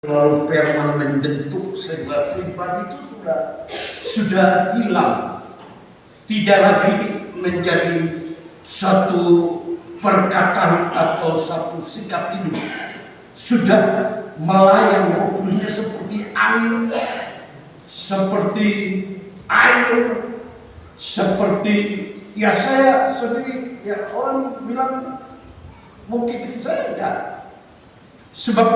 Lalu firman membentuk sebuah pribadi itu sudah hilang, tidak lagi menjadi satu perkataan atau satu sikap hidup, sudah melayang waktunya seperti angin, seperti air, seperti ya saya sendiri ya orang bilang mungkin saya enggak, sebab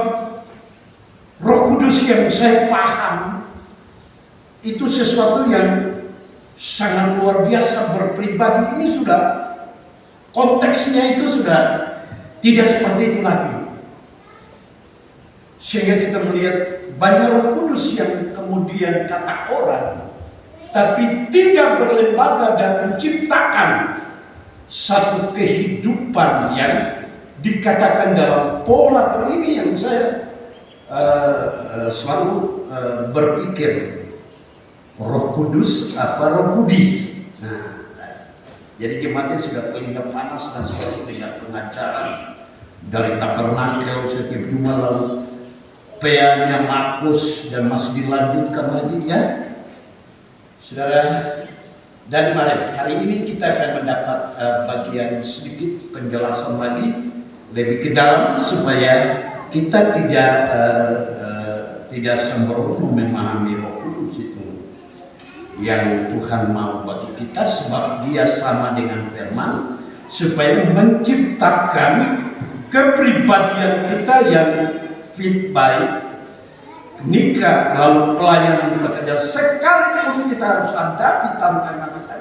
Roh Kudus yang saya paham itu sesuatu yang sangat luar biasa. Berpribadi ini sudah konteksnya itu sudah tidak seperti itu lagi, sehingga kita melihat banyak Roh Kudus yang kemudian kata orang tapi tidak berlembaga dan menciptakan satu kehidupan yang dikatakan dalam pola ini yang saya selalu berpikir Roh Kudus apa Roh Kudis. Nah, jadi jemaatnya sudah telinga panas dan selalu dengan pengajaran dari tabernakel setiap Jumat, lalu PA-nya Markus dan masih dilanjutkan lagi ya, saudara. Dan hari ini kita akan mendapat bagian sedikit penjelasan lagi lebih ke dalam supaya kita tidak sembrono memahami Roh Kudus itu yang Tuhan mau bagi kita, sebab Dia sama dengan firman supaya menciptakan kepribadian kita yang fit, baik, nikah, lalu pelayanan bekerja. Sekalipun kita harus hadapi tantangan kita,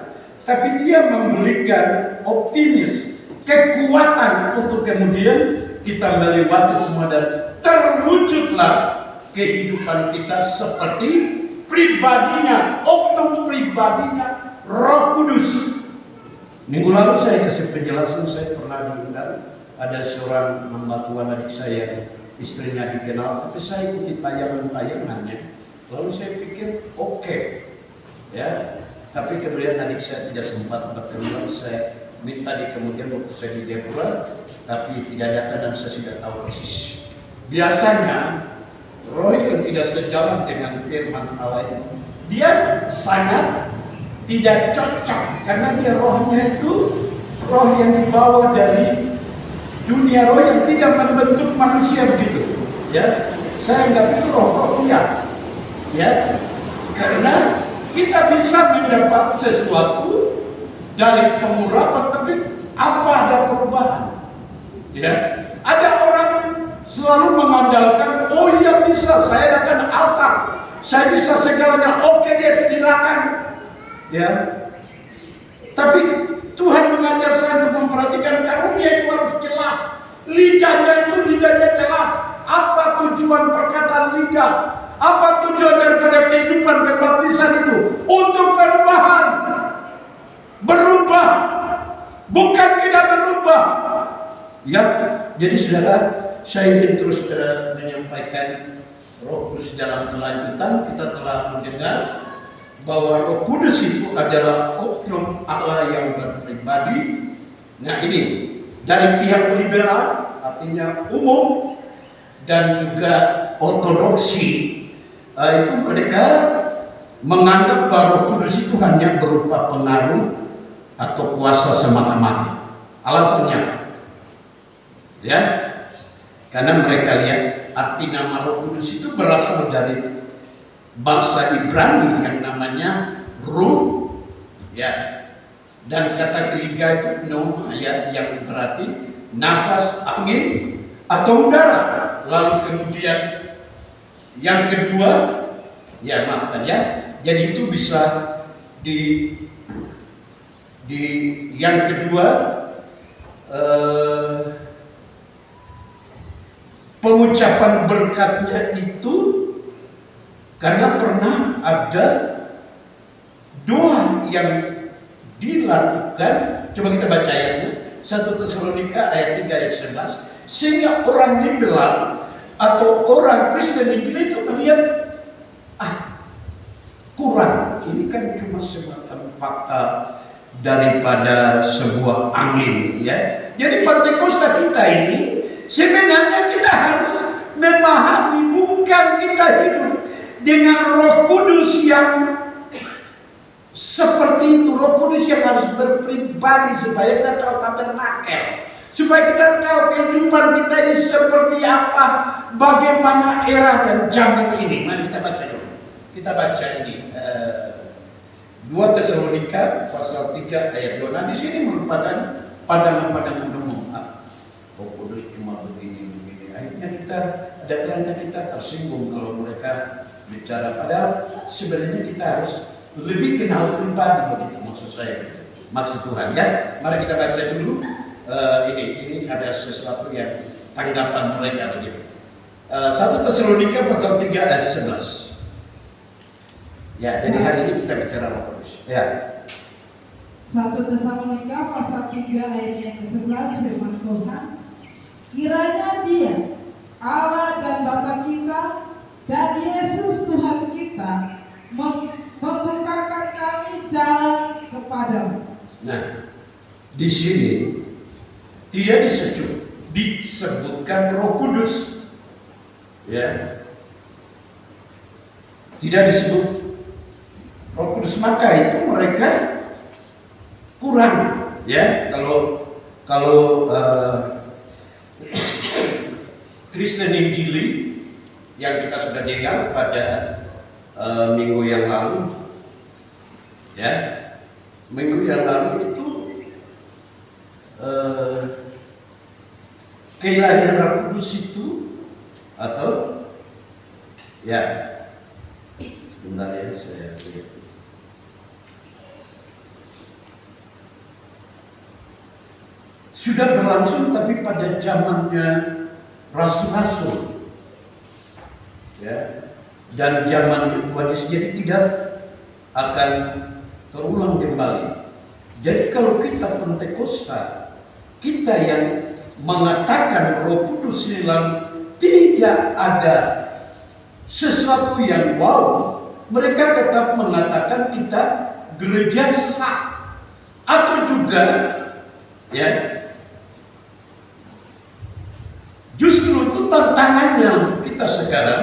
tapi Dia memberikan optimis, kekuatan untuk kemudian kita melewati semua dan terwujudlah kehidupan kita seperti pribadinya, oknum pribadinya Roh Kudus. Minggu lalu saya kasih penjelasan, saya pernah diundang, ada seorang hamba Tuhan adik saya, istrinya dikenal, tapi saya ikuti tayangan-tayangannya. Lalu saya pikir oke, ya. Tapi kemudian adik saya tidak sempat bertemu, saya minta di kemudian waktu saya di Jepura, tapi tidak datang dan saya sudah tahu persis. Biasanya roh yang tidak sejalan dengan firman Allah, dia sangat tidak cocok karena dia rohnya itu roh yang dibawa dari dunia roh yang tidak membentuk manusia begitu. Ya, saya anggap itu roh liar. Ya, karena kita bisa mendapat sesuatu dari pengurapan, tapi apa ada perubahan? Ya, ada orang selalu mengandalkan, oh iya bisa, saya akan altar, saya bisa segalanya, oke deh silakan. Ya, tapi Tuhan mengajar saya untuk memperhatikan karunia itu harus jelas, lidahnya itu lidahnya jelas. Apa tujuan perkataan lidah? Apa tujuan daripada kehidupan pembaptisan itu? Untuk perubahan, berubah, bukan tidak berubah. Ya, jadi saudara, saya ingin terus menyampaikan Roh Kudus dalam kelanjutan. Kita telah mendengar bahwa Roh Kudus itu adalah oknum Allah yang berpribadi. Nah ini dari pihak liberal, artinya umum, dan juga ortodoksi, itu mereka menganggap bahwa Roh Kudus itu hanya berupa pengaruh atau kuasa semata-mata. Alasannya, ya, karena mereka lihat arti nama Roh Kudus itu berasal dari bahasa Ibrani yang namanya ruh, ya, dan kata ketiga itu pneuma, ya, yang berarti nafas, angin atau udara. Lalu kemudian yang kedua, ya maafkan ya, jadi itu bisa di yang kedua pengucapan berkatnya itu karena pernah ada doa yang dilakukan. Coba kita baca ayatnya, 1 Tesalonika ayat 3 ayat 11, sehingga orang liberal atau orang Kristen itu melihat kurang, ini kan cuma semacam fakta daripada sebuah angin, ya. Jadi Pentakosta kita ini sebenarnya kita harus memahami bukan kita hidup dengan Roh Kudus yang seperti itu, Roh Kudus yang harus berpribadi supaya kita tahu tabernakel, supaya kita tahu kehidupan kita ini seperti apa, bagaimana era dan zaman ini. Mari kita baca dulu. Kita baca ini 2 Tesalonika pasal 3 ayat 2. Nah, di sini merupakan pandangan-pandangan umum. Roh Kudus cuma begini. Akhirnya ada kelihatan kita tersinggung kalau mereka bicara. Padahal sebenarnya kita harus lebih kenal pribadi, begitu maksud saya, maksud Tuhan ya. Mari kita baca dulu. Ini ada sesuatu yang tanggapan mereka begitu. 1 Tesalonika pasal 3 ayat 11. Ya, jadi hari ini kita bicara Roh Kudus. Ya. 1 Tesalonika pasal 3 ayat yang ke-11 firman Tuhan, kiranya Dia, Allah dan Bapa kita dan Yesus Tuhan kita membukakan kami jalan kepadamu. Nah, di sini tidak disebutkan Roh Kudus, ya, tidak disebut Roh Kudus, maka itu mereka kurang, ya. Kalau Kristen Injili yang kita sudah dengar pada minggu yang lalu, ya, minggu yang lalu itu kelahiran Roh Kudus itu, atau ya, sebentar ya, saya lihat. Sudah berlangsung tapi pada zamannya rasul-rasul, ya, dan zaman itu jadi tidak akan terulang kembali. Jadi kalau kita Pentakosta, kita yang mengatakan Roh Kudus hilang, tidak ada sesuatu yang wow. Mereka tetap mengatakan kita gereja sesat, atau juga, ya, justru itu tantangannya untuk kita sekarang.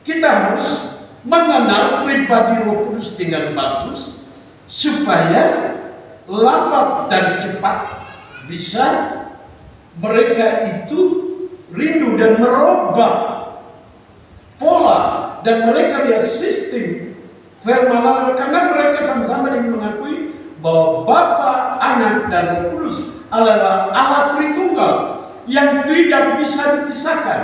Kita harus mengenal pribadi Roh Kudus dengan bagus, supaya lambat dan cepat bisa mereka itu rindu dan merubah pola, dan mereka lihat sistem firman Allah, karena mereka sama-sama yang mengakui bahwa Bapa, Anak, dan Roh Kudus adalah Allah Tritunggal yang tidak bisa dipisahkan.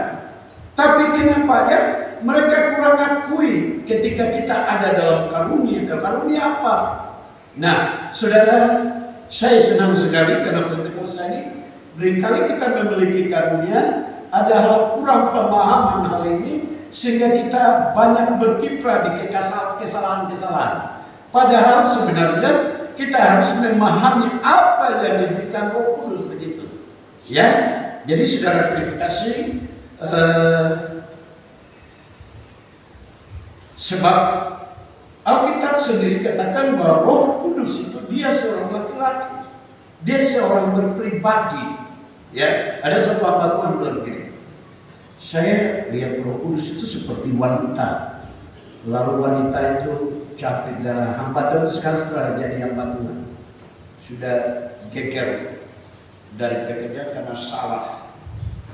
Tapi kenapa ya mereka kurang akui ketika kita ada dalam karunia? Karunia apa? Nah, saudara, saya senang sekali karena Pentakosta ini seringkali kita memiliki karunia, ada hal kurang pemahaman hal ini, sehingga kita banyak berkiprah di kesalahan-kesalahan. Padahal sebenarnya kita harus memahami apa yang diberikan Roh Kudus begitu. Ya, jadi saudara verifikasi, sebab Alkitab sendiri katakan bahwa Roh Kudus itu dia seorang laki-laki, dia seorang berpribadi. Ya, ada satu hamba Tuhan bilang begini, saya lihat Roh Kudus itu seperti wanita, lalu wanita itu cantik, dan hamba Tuhan sekarang setelah jadi hamba Tuhan sudah geger dari pekerjaan karena salah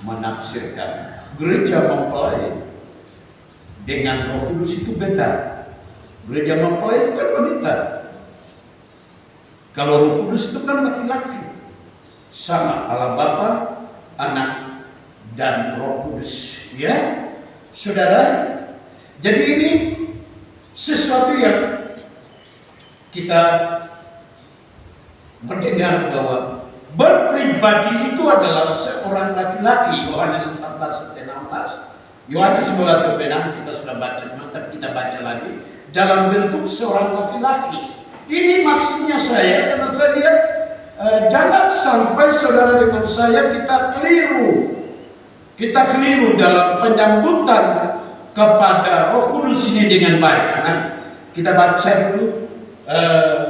menafsirkan. Gereja mempelai dengan Roh Kudus itu beda. Gereja mempelai itu kan wanita, kalau Roh Kudus itu kan laki-laki. Sama Allah Bapa, Anak, dan Roh Kudus, ya saudara. Jadi ini sesuatu yang kita mendengar bahwa berpribadi itu adalah seorang laki-laki. Yohanes 14:16, Yohanes 9:26 kita sudah baca, tapi kita baca lagi dalam bentuk seorang laki-laki. Ini maksudnya saya, karena saya lihat jangan sampai saudara dengan saya kita keliru dalam penyambutan kepada Roh Kudus ini dengan baik. Nah, kita baca dulu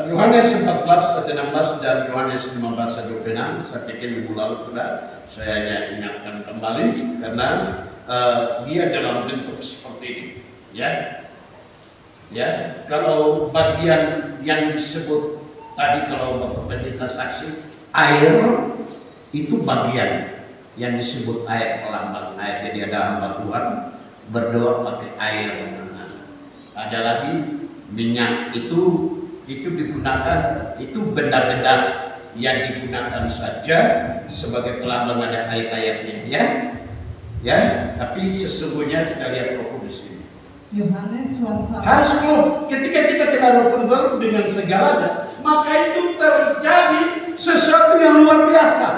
Yohanes 14:16 dan Yohanes 15:26. Saya pikir minggu lalu sudah saya ingatkan kembali, karena dia dalam bentuk seperti ini, ya. Ya, kalau bagian yang disebut tadi kalau Bapak Pendeta saksi air itu bagian yang disebut air pelambang air. Jadi ada hamba Tuhan berdoa pakai air. Ada lagi minyak itu digunakan, itu benda-benda yang digunakan saja sebagai pelambang, ada ayat-ayatnya, ya. Ya, tapi sesungguhnya kita lihat Roh Kudus ini. Yohanes pasal Harus ketika kita kenal Roh Kudus dengan segalanya, maka itu terjadi sesuatu yang luar biasa.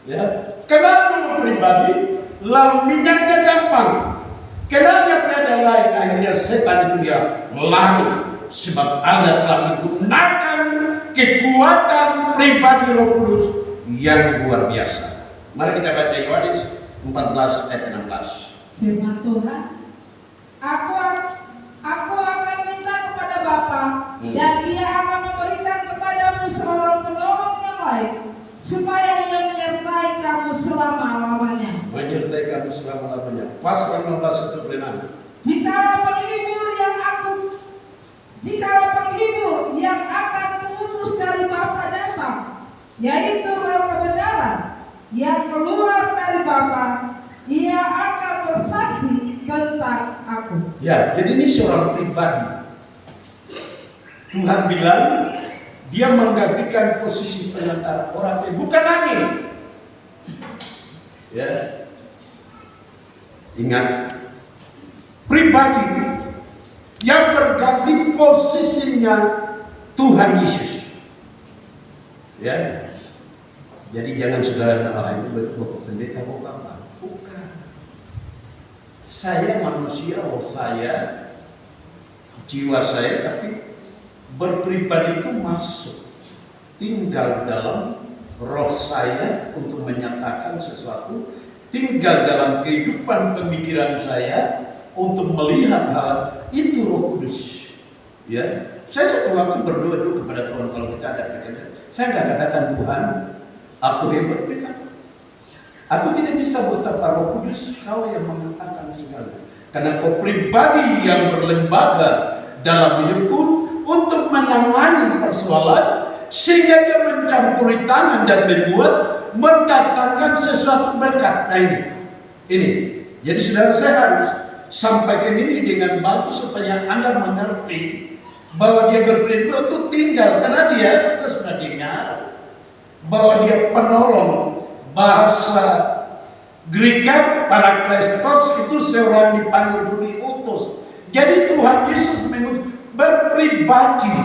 Ya, kenal pribadi, lalu minyaknya gampang. Kenalnya pada lain, akhirnya setan itu dia lari. Sebab Anda telah menggunakan kekuatan pribadi Roh Kudus yang luar biasa. Mari kita baca Yohanes 14 ayat 16. firman Tuhan, Aku akan minta kepada Bapa, dan Ia akan memberikan kepadamu seorang penolong yang lain, supaya Ia menyertai kamu selama-lamanya. Menyertai kamu selama-lamanya. Pasal 16:1-6. Jikalau penghibur yang akan kuutus dari Bapa datang, yaitu Roh kebenaran yang keluar dari Bapa, Ia akan bersaksi tentang aku. Ya, jadi ini seorang pribadi. Tuhan bilang dia menggantikan posisi pengantar orang lain, bukan angin. Ya, ingat, pribadi yang berganti posisinya Tuhan Yesus. Ya, jadi jangan saudara itu betul pendeta apa? Bukan. Saya manusia, roh saya, jiwa saya, tapi berpribadi itu masuk, tinggal dalam roh saya untuk menyatakan sesuatu, tinggal dalam kehidupan pemikiran saya untuk melihat hal itu Roh Kudus. Ya, saya satu waktu berdoa dulu kepada Tuhan, kalau kita ada kata, saya nggak katakan Tuhan, aku hebat, bukan. Aku tidak bisa betapa Roh Kudus kau yang mengatakan segala. Karena kau pribadi yang berlembaga dalam hidupku untuk menangani persoalan, sehingga dia mencampuri tangan dan mendatangkan sesuatu berkat. Nah ini. Jadi saudara, saya harus sampaikan ini dengan bagus supaya Anda mengerti bahwa dia berpribadi itu tinggal karena dia terus mendengar bahwa dia penolong. Bahasa Greka parakletos itu seorang dipanggil, diutus. Jadi Tuhan Yesus berpribadi.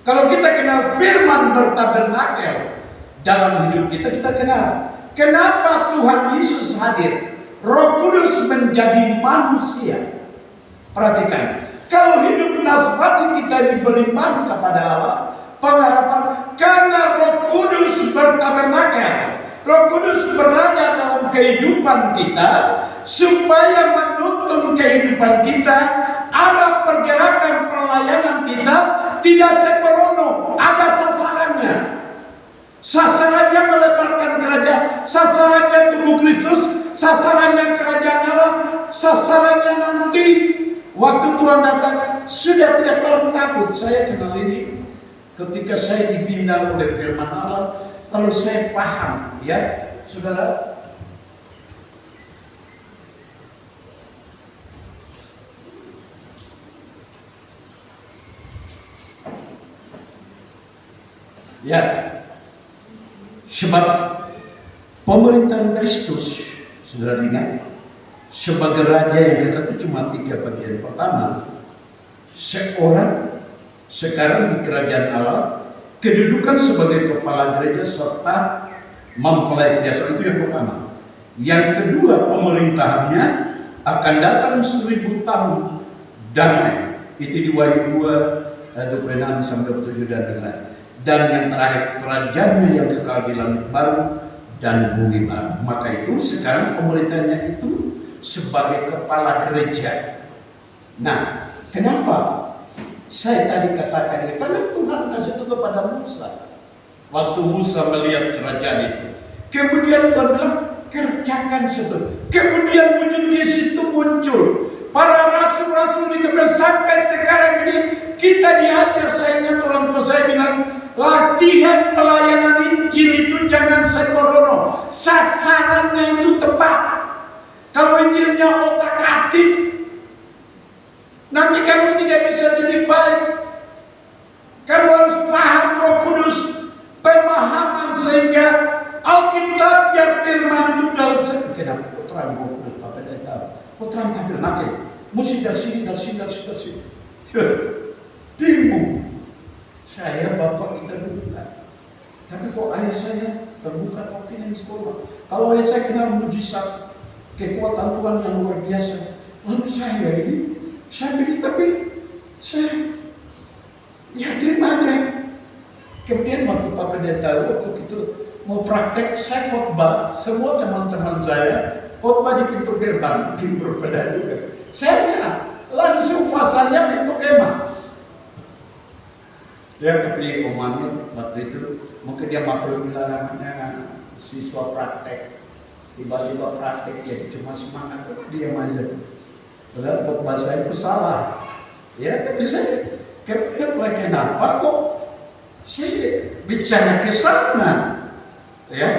Kalau kita kenal firman bertabernakel dalam hidup kita kenal. Kenapa Tuhan Yesus hadir? Roh Kudus menjadi manusia. Perhatikan, kalau hidup nasbati kita diberi iman kepada Allah, pengharapan karena Roh Kudus bertabernakel. Roh Kudus berada dalam kehidupan kita supaya menuntun kehidupan kita, arah pergerakan pelayanan kita tidak sembrono, ada sasarannya. Sasarannya melebarkan kerajaan, sasarannya tubuh Kristus, sasarannya kerajaan Allah, sasarannya nanti waktu Tuhan datang sudah tidak kelam kabut. Saya kenal ini ketika saya dibina oleh firman Allah. Kalau saya paham, ya, saudara, ya, sebab pemerintahan Kristus, saudara ingat, sebagai raja yang kita itu cuma 3 bagian. Pertama, seorang sekarang di kerajaan Allah, kedudukan sebagai kepala gereja serta mempelai biasa, itu yang pertama. Yang kedua, pemerintahannya akan datang 1000 tahun damai. Itu di Wahyu 2:26-27 dan lain-lain. Dan yang terakhir, kerajaannya yang kekal di langit baru dan bumi baru. Maka itu sekarang pemerintahannya itu sebagai kepala gereja. Nah, kenapa saya tadi katakan, karena Tuhan kasih itu kepada Musa. Waktu Musa melihat kerajaan itu, kemudian Tuhan bilang, kerjakan sebelum. Kemudian wujud Yesus itu muncul. Para rasul-rasul dikatakan sampai sekarang ini kita diajar. Saya ingat orang tua saya bilang, latihan pelayanan Injil itu jangan sembrono, sasarannya itu tepat. Kalau Injilnya otak-atik, nanti kamu tidak bisa jadi baik. Kamu harus paham Roh Kudus, pemahaman sehingga Alkitab yang firman itu dalam segi. Kenapa putra Roh Kudus Bapak tidak tahu? Putra tampil nakal, mesti dari sini. Bingung. Saya bapak kita bukan. Tapi kok ayah saya terbuka waktu di sekolah. Kalau ayah saya kenal mujizat, kekuatan Tuhan yang luar biasa. Lalu saya ini, saya bilang tapi saya ya terima aja. Kemudian waktu Papa dia tahu waktu itu mau praktek, saya khotbah, semua teman-teman saya khotbah di pintu gerbang, mungkin berbeda juga. Saya langsung pasalnya pintu kemah. Ya, tapi Om Amir waktu itu mungkin dia maklum namanya siswa praktek. Tiba-tiba praktek ya cuma semangat dia aja. Padahal khotbah saya itu salah. Ya, tapi saya kemudian kenapa kok saya bicara ke sana? Ya.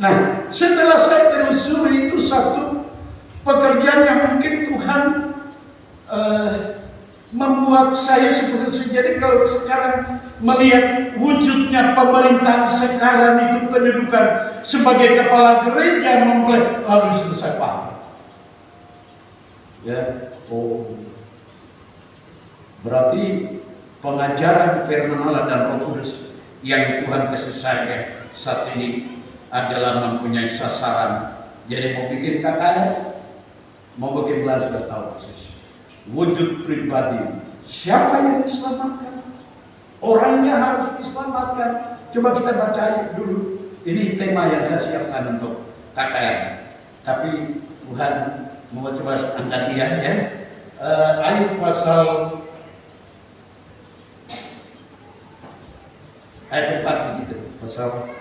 Nah, setelah saya telusuri itu satu pekerjaan yang mungkin Tuhan membuat saya seperti itu. Jadi kalau sekarang melihat wujudnya pemerintahan sekarang itu kedudukan sebagai kepala gereja memulai lalu selesai paham. Ya, berarti pengajaran firman Allah dan Roh Kudus yang Tuhan kasih saya saat ini adalah mempunyai sasaran. Jadi mau bikin KKR, mau bagaimana sudah tahu persis. Wujud pribadi, siapa yang diselamatkan? Orangnya harus diselamatkan. Coba kita baca dulu. Ini tema yang saya siapkan untuk KKR. Tapi Tuhan mau coba angkat dia ya. Ayub pasal ayat 4 begitu. Pasal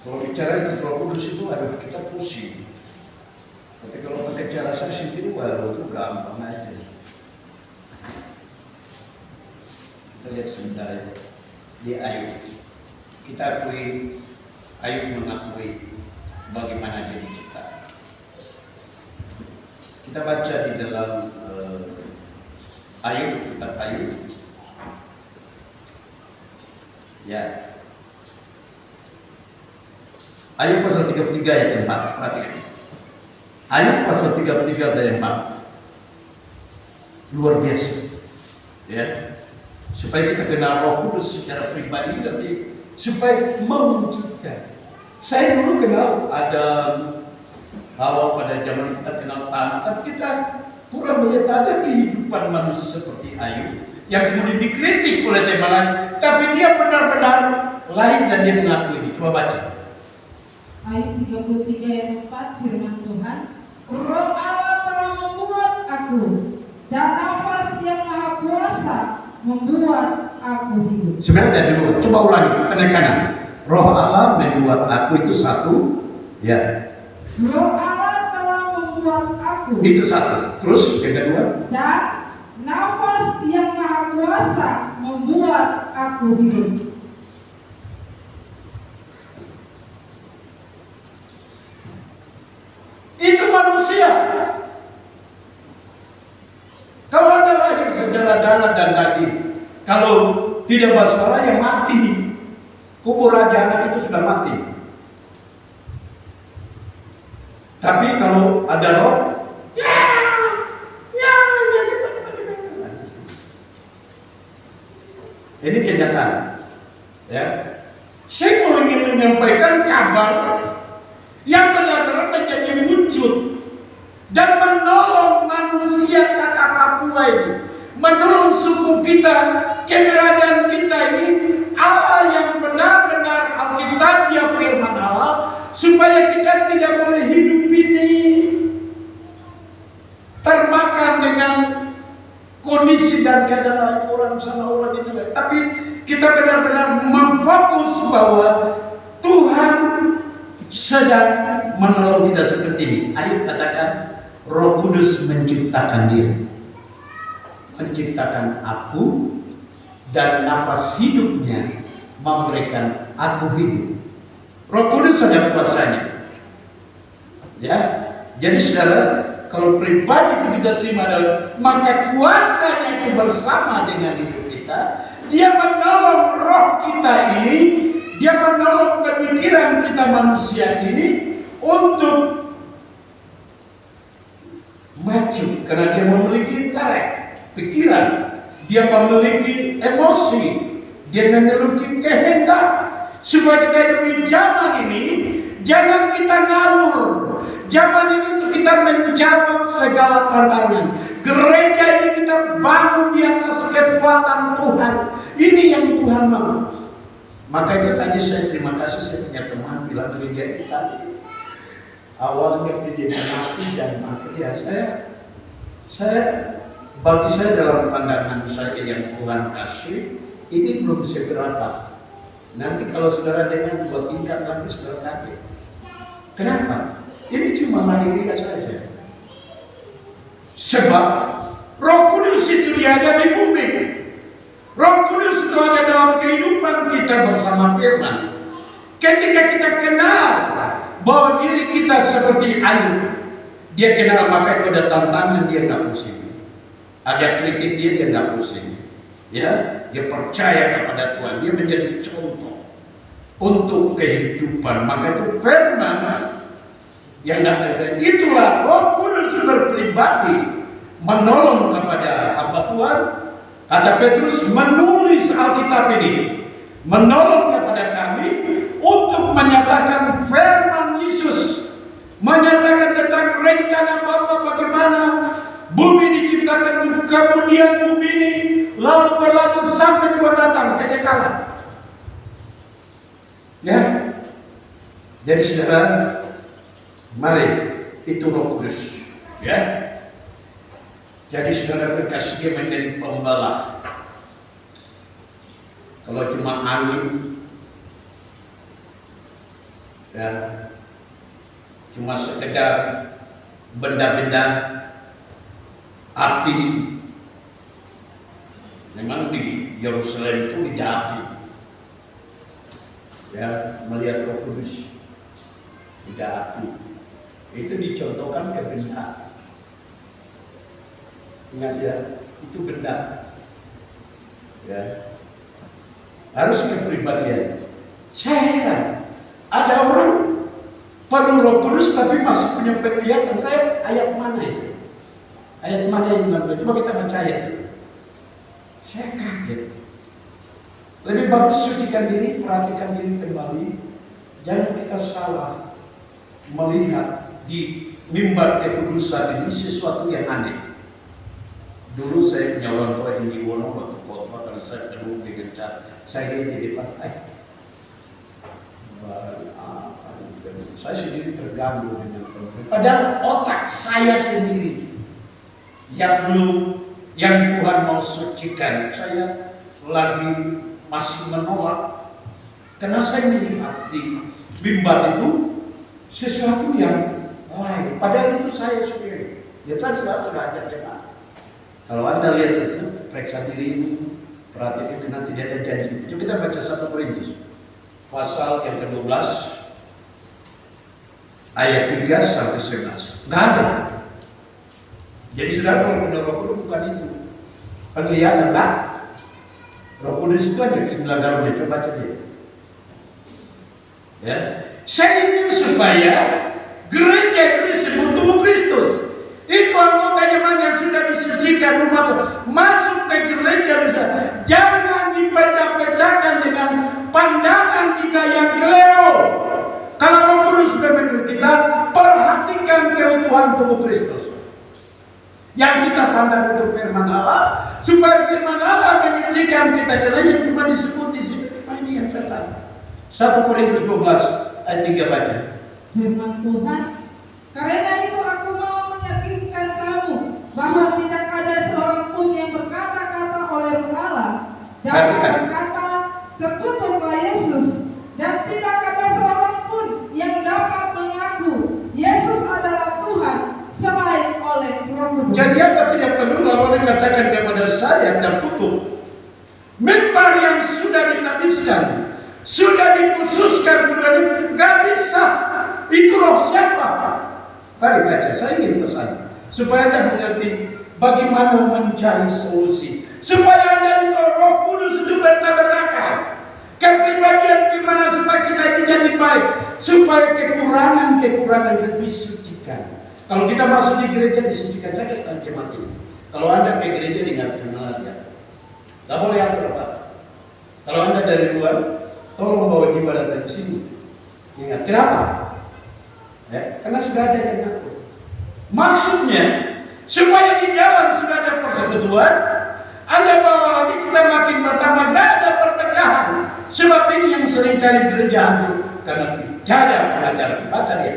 kalau bicara itu Roh Kudus itu ada kita pusing. Tapi kalau pakai cara saya sendiri, walau itu gampang aja. Kita lihat sebentar ya. Di Ayub. Kita akui, Ayub mengakui bagaimana dia dicipta. Kita baca di dalam Ayub, kitab Ayub. Ya. Ayub pasal 33 ayat 4, perhatikan. Ayub pasal 33 ayat 4. Luar biasa. Ya. Supaya kita kenal Roh Kudus secara pribadi nanti supaya mewujudkan. Saya dulu kenal ada kalau pada zaman kita kenal tanah, tapi kita kurang melihat ada kehidupan manusia seperti Ayub yang kemudian dikritik oleh teman lain, tapi dia benar-benar lain dan dia mengakui. Coba baca. Ayub 33 ayat 4 firman Tuhan, Roh Allah telah membuat aku, dan nafas yang maha kuasa membuat aku hidup. Sebenarnya ada dua, coba ulangi penekanan. Roh Allah membuat aku itu satu, ya. Roh Allah telah membuat aku. Itu satu. Terus yang kedua. Dan nafas yang maha kuasa membuat aku hidup. Itu manusia. Kalau Anda lahir secara darah dan daging, kalau tidak bersuara ya mati. Kubur raja anak itu sudah mati. Tapi kalau ada roh, ya, ini kenyataan. Ya, saya mau ingin menyampaikan kabar yang benar-benar menjadi wujud dan menolong manusia kata Papua ini, menolong suku kita, keberadaan kita ini, Allah yang benar-benar Alkitab firman Allah, supaya kita tidak boleh hidup ini. termakan dengan kondisi dan keadaan lain, orang sana orang ini, tapi kita benar-benar memfokus bahwa Tuhan sedang menolong kita seperti ini. Ayo katakan, Roh Kudus menciptakan dia, menciptakan aku, dan napas hidupnya memberikan aku hidup. Roh Kudus ada kuasanya. Ya, jadi saudara, kalau pribadi itu kita terima dalam, maka kuasanya itu bersama dengan hidup kita. Dia menolong roh kita ini, dia menolong pemikiran kita manusia ini untuk maju, karena dia memiliki intelek, pikiran, dia memiliki emosi, dia memiliki kehendak. Supaya kita hidup di zaman ini, jangan kita ngawur. Zaman ini untuk kita menjawab segala tantangan. Gereja ini kita bangun di atas kekuatan Tuhan. Ini yang Tuhan mau. Maka itu tadi saya terima kasih, saya punya teman bilang gereja kita awalnya menjadi mati dan mati. Ya saya bagi saya dalam pandangan saya yang Tuhan kasih, ini belum seberapa. Nanti kalau saudara dengan 2 tingkat lagi saudara kaget. Kenapa? Ini cuma lahiriah saja. Sebab Roh Kudus itu dia ada di bumi. Roh Kudus itu ada dalam kehidupan kita bersama firman. Ketika kita kenal bahwa diri kita seperti air, dia kenal, maka itu ada tantangan, dia nggak pusing. Ada kritik, dia nggak pusing. Ya, dia percaya kepada Tuhan, dia menjadi contoh untuk kehidupan. Maka itu firman yang datang. Itulah Roh Kudus berpribadi menolong kepada hamba Tuhan. Kata Petrus, menulis Alkitab ini menolong kepada kami untuk menyatakan firman Yesus, menyatakan tentang rencana Bapa bagaimana bumi diciptakan, kemudian bumi ini lalu berlalu sampai Tuhan datang, kekekalan. Ya, jadi saudara, mari itu Roh Kudus. Ya, jadi saudara berkasih, dia menjadi pembelah. Kalau cuma angin, ya, cuma sekedar benda-benda api. Memang di Yerusalem itu tidak api. Ya, melihat Roh Kudus tidak api. Itu dicontohkan ke benda. Ingat ya, itu benda. Ya, harus kepribadian. Saya heran, ada orang penuh Roh Kudus tapi masih punya penglihatan. Saya ayat mana itu? Ayat mana yang benar? Coba kita baca ayat itu. Saya kaget. Lebih bagus sucikan diri, perhatikan diri kembali. Jangan kita salah melihat di mimbar kekudusan ini sesuatu yang aneh. Dulu saya punya orang tua yang di Wono waktu khotbah, karena saya penuh dengan saya di depan. Saya sendiri terganggu dengan perempuan. Padahal otak saya sendiri yang Tuhan mau sucikan, saya lagi masih menolak. Karena saya melihat di mimbar itu sesuatu yang lain. Padahal itu saya sendiri. Ya saya sudah ajak jemaat. Kalau Anda lihat itu, periksa diri ini, perhatikan karena tidak ada janji. Coba kita baca 1 Korintus pasal yang ke-12 ayat 3 sampai 11. Enggak ada. Jadi saudara, kalau punya Roh Kudus bukan itu. Penglihatan lah. Roh Kudus itu ada 9 dalamnya. Coba baca dia. Ya. Saya ingin supaya gereja itu disebut tubuh Kristus. Itu anggota jemaat yang sudah disucikan umat masuk ke gereja bisa. Jangan dipecah-pecahkan dengan pandangan kita yang keliru. Kalau Roh Kudus sudah menyuruh kita, perhatikan keutuhan tubuh Kristus. Yang kita pandang untuk firman Allah, supaya firman Allah menyucikan kita. Caranya cuma disebut di situ. Cuma ini yang saya tahu. 1 Korintus 12 ayat 3 baca. Firman Tuhan, karena itu aku mau meyakinkan kamu bahwa tidak ada seorang pun yang berkata-kata oleh Roh Allah dan berkata terkutuklah Yesus, dan tidak ada seorang pun yang dapat mengaku Yesus adalah Tuhan selain oleh Roh Kudus. Jadi apa tidak perlu lalu dikatakan kepada saya terkutuk? Mimbar yang sudah ditabiskan, sudah dikhususkan, nggak bisa. Itu roh siapa? Mari baca, saya ingin pesan supaya Anda mengerti bagaimana mencari solusi, supaya Anda di Roh Kudus itu bertabernakel. Kepribadian gimana supaya kita ini jadi baik, supaya kekurangan itu disucikan. Kalau kita masuk di gereja disucikan saja setelah jemaat ini. Kalau Anda ke gereja ingat kenal dia, nggak boleh atur apa. Kalau Anda dari luar, tolong bawa ibadah dari sini. Ingat kenapa? Ya, karena sudah ada yang ngatur. Maksudnya supaya di dalam sudah ada persekutuan, Anda bawa lagi kita makin bertambah, tidak ada perpecahan. Sebab ini yang seringkali gereja hancur karena tidak mengajar. Baca dia.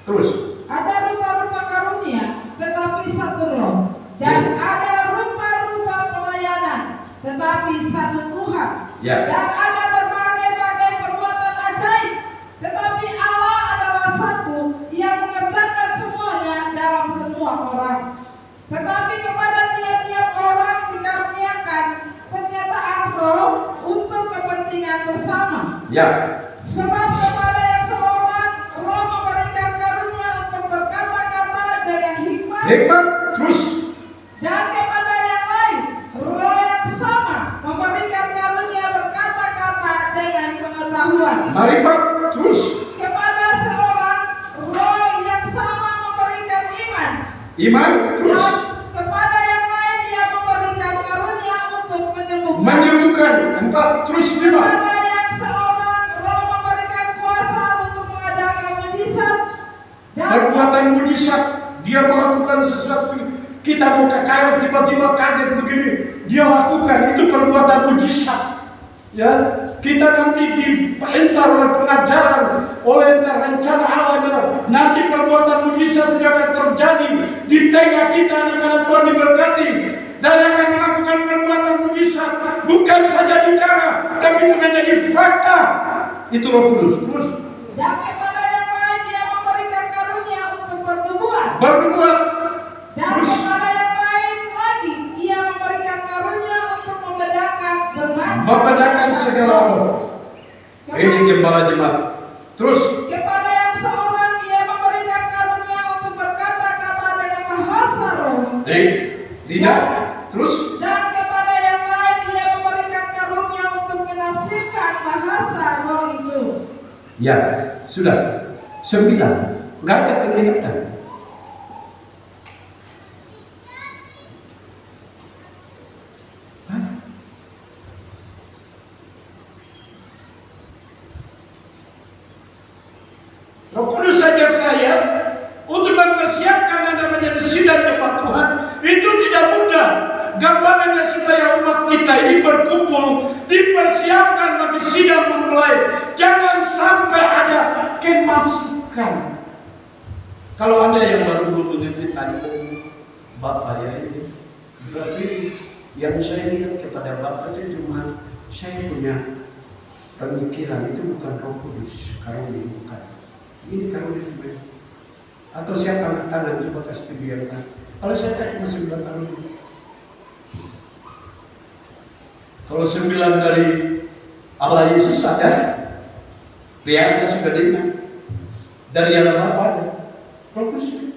Terus. Ada rupa-rupa karunia, tetapi satu roh, dan ada rupa-rupa pelayanan, tetapi satu Tuhan. Dan ada berbagai-bagai perbuatan ajaib, tetapi Allah adalah satu yang mengerjakan semuanya dalam semua orang. Tetapi kepada tiap-tiap orang dikaruniakan penyertaan roh untuk kepentingan bersama. Sebab kepada yang seorang roh memberikan karunia untuk berkata-kata dengan hikmat. Terus. Dan kepada yang lain roh yang sama memberikan karunia berkata-kata dengan pengetahuan. Marifat. Terus. Kepada seorang roh yang sama memberikan iman. Terus. Dan kepada yang lain dia memberikan karunia untuk menyembuhkan. 4. Terus 5. Kepada yang seorang roh memberikan kuasa untuk mengadakan mujizat. Perbuatan mujizat. Dia melakukan sesuatu. Kita buka kayu tiba-tiba kaget begini. Dia lakukan itu perbuatan mujizat. Ya, kita nanti dipentar oleh pengajaran, oleh rencana Allah. Nanti perbuatan mujizat juga akan terjadi di tengah kita anak-anak Tuhan diberkati dan akan melakukan perbuatan mujizat, bukan saja bicara, tapi itu menjadi fakta. Itu Roh Kudus. Terus. Dan kepada yang lain dia memberikan karunia untuk bernubuat. Dan kepada yang lain lagi ia memberikan karunia untuk membedakan segala roh. Ini gembala jemaat. Terus. Kepada yang seorang ia memberikan karunia untuk berkata-kata dengan bahasa roh. Tidak. Terus. Dan kepada yang lain ia memberikan karunia untuk menafsirkan bahasa roh itu. Ya, sudah. 9. Enggak ada penelitian. Roh Kudus ajar saya untuk mempersiapkan Anda menjadi sidang jemaat Tuhan. Itu tidak mudah. Gambarannya supaya umat kita ini berkumpul, dipersiapkan bagi sidang mempelai. Jangan sampai ada kemasukan. Kalau Anda yang baru mengerti tadi, Bapak ya ini, berarti yang saya lihat kepada Bapak itu cuma saya punya pemikiran itu bukan Roh Kudus, karunia bukan. Ini karunia itu. Atau siapa angkat tangan coba kasih biarkan. Kalau saya tanya cuma 9 karunia. Kalau 9 dari Allah Yesus ada, pihaknya sudah dengar. Dari Allah Bapa ada, Roh Kudus.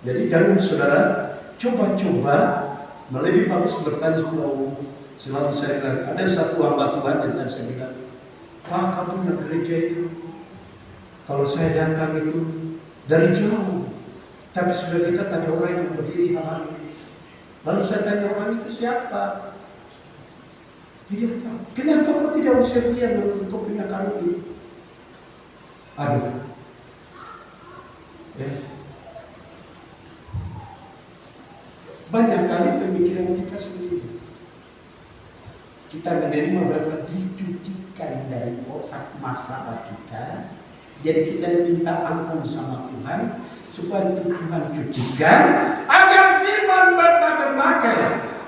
Jadi jangan saudara coba-coba lebih bagus bertanya sama selalu saya bilang ada satu hamba Tuhan yang saya bilang, Pak kamu punya gereja itu. Kalau saya datang itu dari jauh, tapi sudah dekat ada orang yang berdiri halang. Lalu saya tanya orang itu siapa? Dia tahu. Kenapa kau tidak usir dia menurut kau punya karunia? Aduh. Ya. Banyak kali pemikiran kita sendiri. Kita menerima berapa dicucikan dari otak masalah kita. Jadi kita minta ampun sama Tuhan supaya Tuhan cucikan agar firman bertabernakel,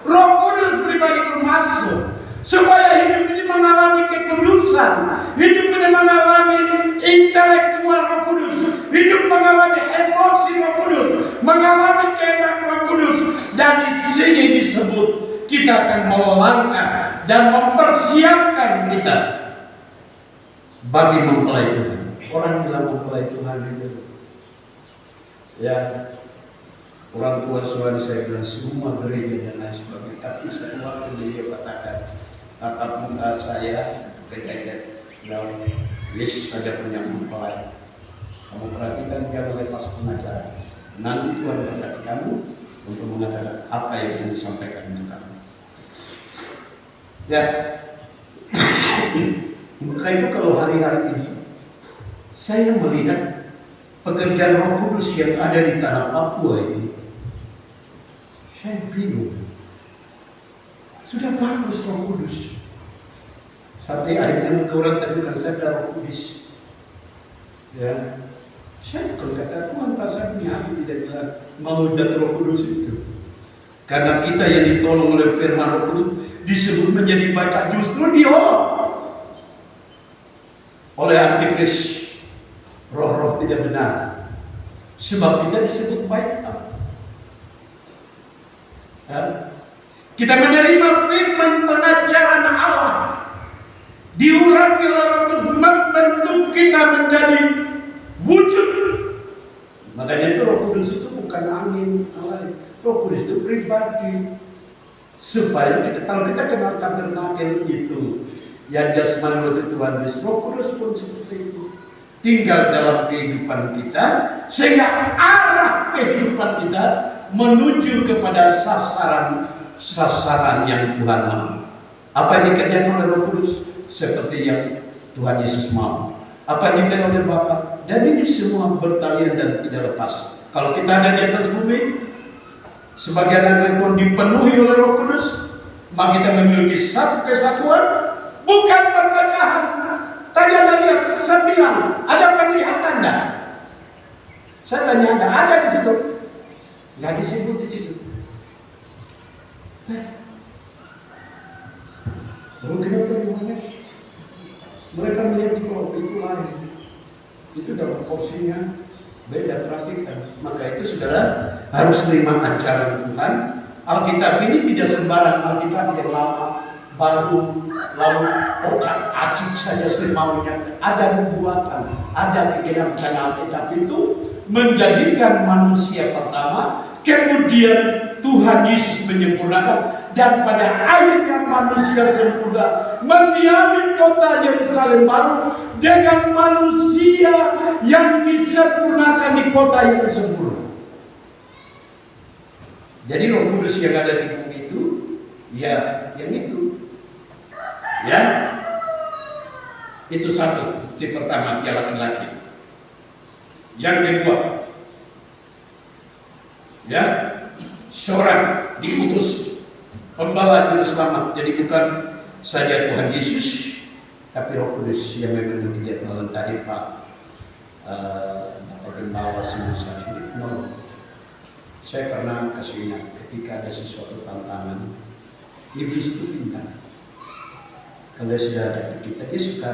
Roh Kudus pribadi masuk, supaya hidup ini mengalami kekudusan, hidup ini mengalami intelektual Roh Kudus, hidup mengalami emosi Roh Kudus, mengalami kehendak Roh Kudus. Dan di sini disebut kita akan melangkah dan mempersiapkan kita bagi mempelai Tuhan. Orang bilang mempelai Tuhan itu, ya, orang tua suami saya bilang semua gereja dan lain sebagainya. Tapi satu waktu dia katakan, tatap muka saya berkaitan dalam Yesus saja punya mempelai. Kamu perhatikan jangan lepas pengajaran. Nanti Tuhan berkati kamu untuk mengatakan apa yang ingin disampaikan dengan kamu. Ya, maka itu kalau hari-hari ini saya melihat pekerjaan Roh Kudus yang ada di tanah Papua ini, saya bingung. Sudah bagus Roh Kudus, sampai akhirnya orang terdengar saya ada Roh Kudus. Ya, saya kalau kata Tuhan pasal punya hati tidak bilang mau jatuh Roh Kudus itu. Karena kita yang ditolong oleh firman Roh Kudus disebut menjadi baik, justru diolong oleh antikris, roh-roh tidak benar. Sebab kita disebut baik. Kita menerima firman pengajaran Allah, diurapi oleh Roh Kudus, membentuk kita menjadi wujud. Makanya itu Roh Kudus itu bukan angin Allah. Roh Kudus itu pribadi. Supaya kita, kalau kita kenal tabernakel itu yang jasmani oleh Tuhan Yesus, Roh Kudus pun seperti itu. Tinggal dalam kehidupan kita, sehingga arah kehidupan kita menuju kepada sasaran yang Tuhan mau. Apa yang dikerjakan oleh Roh Kudus seperti yang Tuhan Yesus mau. Apa yang dikerjakan oleh Bapa. Dan ini semua bertalian dan tidak lepas. Kalau kita ada di atas bumi, sebagian dari Tuhan dipenuhi oleh Roh Kudus, maka kita memiliki satu kesatuan, bukan perpecahan. Tadi Anda lihat 9, ada penglihatan enggak? Saya tanya Anda, ada di situ? Nggak disebut di situ. Lalu kenapa gimana? Mereka melihat di bawah itu lain. Itu dalam porsinya beda, perhatikan. Maka itu saudara harus terima ajaran Tuhan. Alkitab ini tidak sembarang Alkitab yang lama, baru, lalu acik saja semaunya. Ada nubuatan, ada kegenapkan Alkitab itu menjadikan manusia pertama, kemudian Tuhan Yesus menyempurnakan, dan pada akhirnya manusia sempurna mendiami kota Yerusalem baru dengan manusia yang disempurnakan di kota yang sempurna. Jadi Roh Kudus yang ada di bumi itu, ya yang itu, ya itu satu. Bukti pertama, dia laki-laki. Yang kedua, ya, seorang diutus pembawa juru selamat. Jadi bukan saja Tuhan Yesus, tapi Roh Kudus yang memang dia melentari Pak pembawa semua hidup. No. Saya pernah kasih ingat ketika ada sesuatu tantangan, iblis itu pintar. Kalau dia sudah ada di kita, dia suka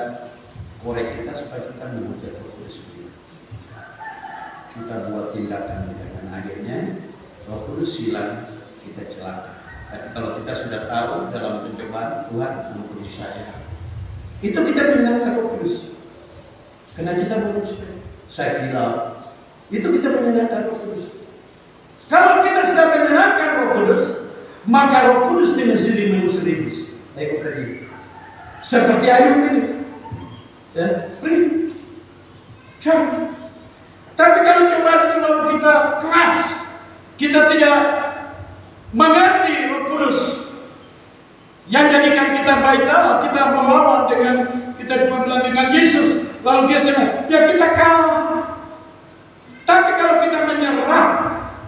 korek kita supaya kita mengucap Roh Kudus. Kita buat tindakan dengan akhirnya Roh Kudus hilang, kita celaka. Tapi kalau kita sudah tahu dalam pencobaan, Tuhan ampuni saya, itu kita menyenangkan Roh Kudus. Karena kita manusia, saya bilang, itu kita menyenangkan Roh Kudus. Kalau kita sudah menyenangkan Roh Kudus, maka Roh Kudus dengan sendiri mengusir iblis. Tengok tadi, seperti Ayub ini, ya, pergi. Tapi kalau cobaan itu lalu kita keras, kita tidak mengerti Roh Kudus yang jadikan kita baik Allah, kita melawan dengan, kita cuma bilang dengan Yesus, lalu dia bilang, ya kita kalah. Tapi kalau kita menyerah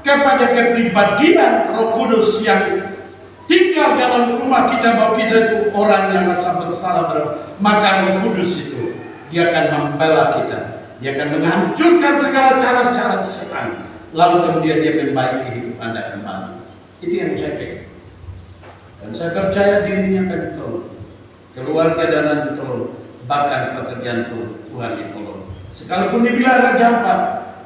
kepada kepribadian Roh Kudus yang tinggal dalam rumah kita, bahwa kita itu orang yang merasa bersalah, maka Roh Kudus itu dia akan membela kita, dia akan menghancurkan segala cara-cara setan. lalu kemudian dia membaiki hidup Anda kembali. Itu yang saya pegang. Dan saya percaya dirinya akan ditolong, keluarga dan anak ditolong, bahkan pekerjaan Tuhan ditolong. Sekalipun dibilang Raja Ampat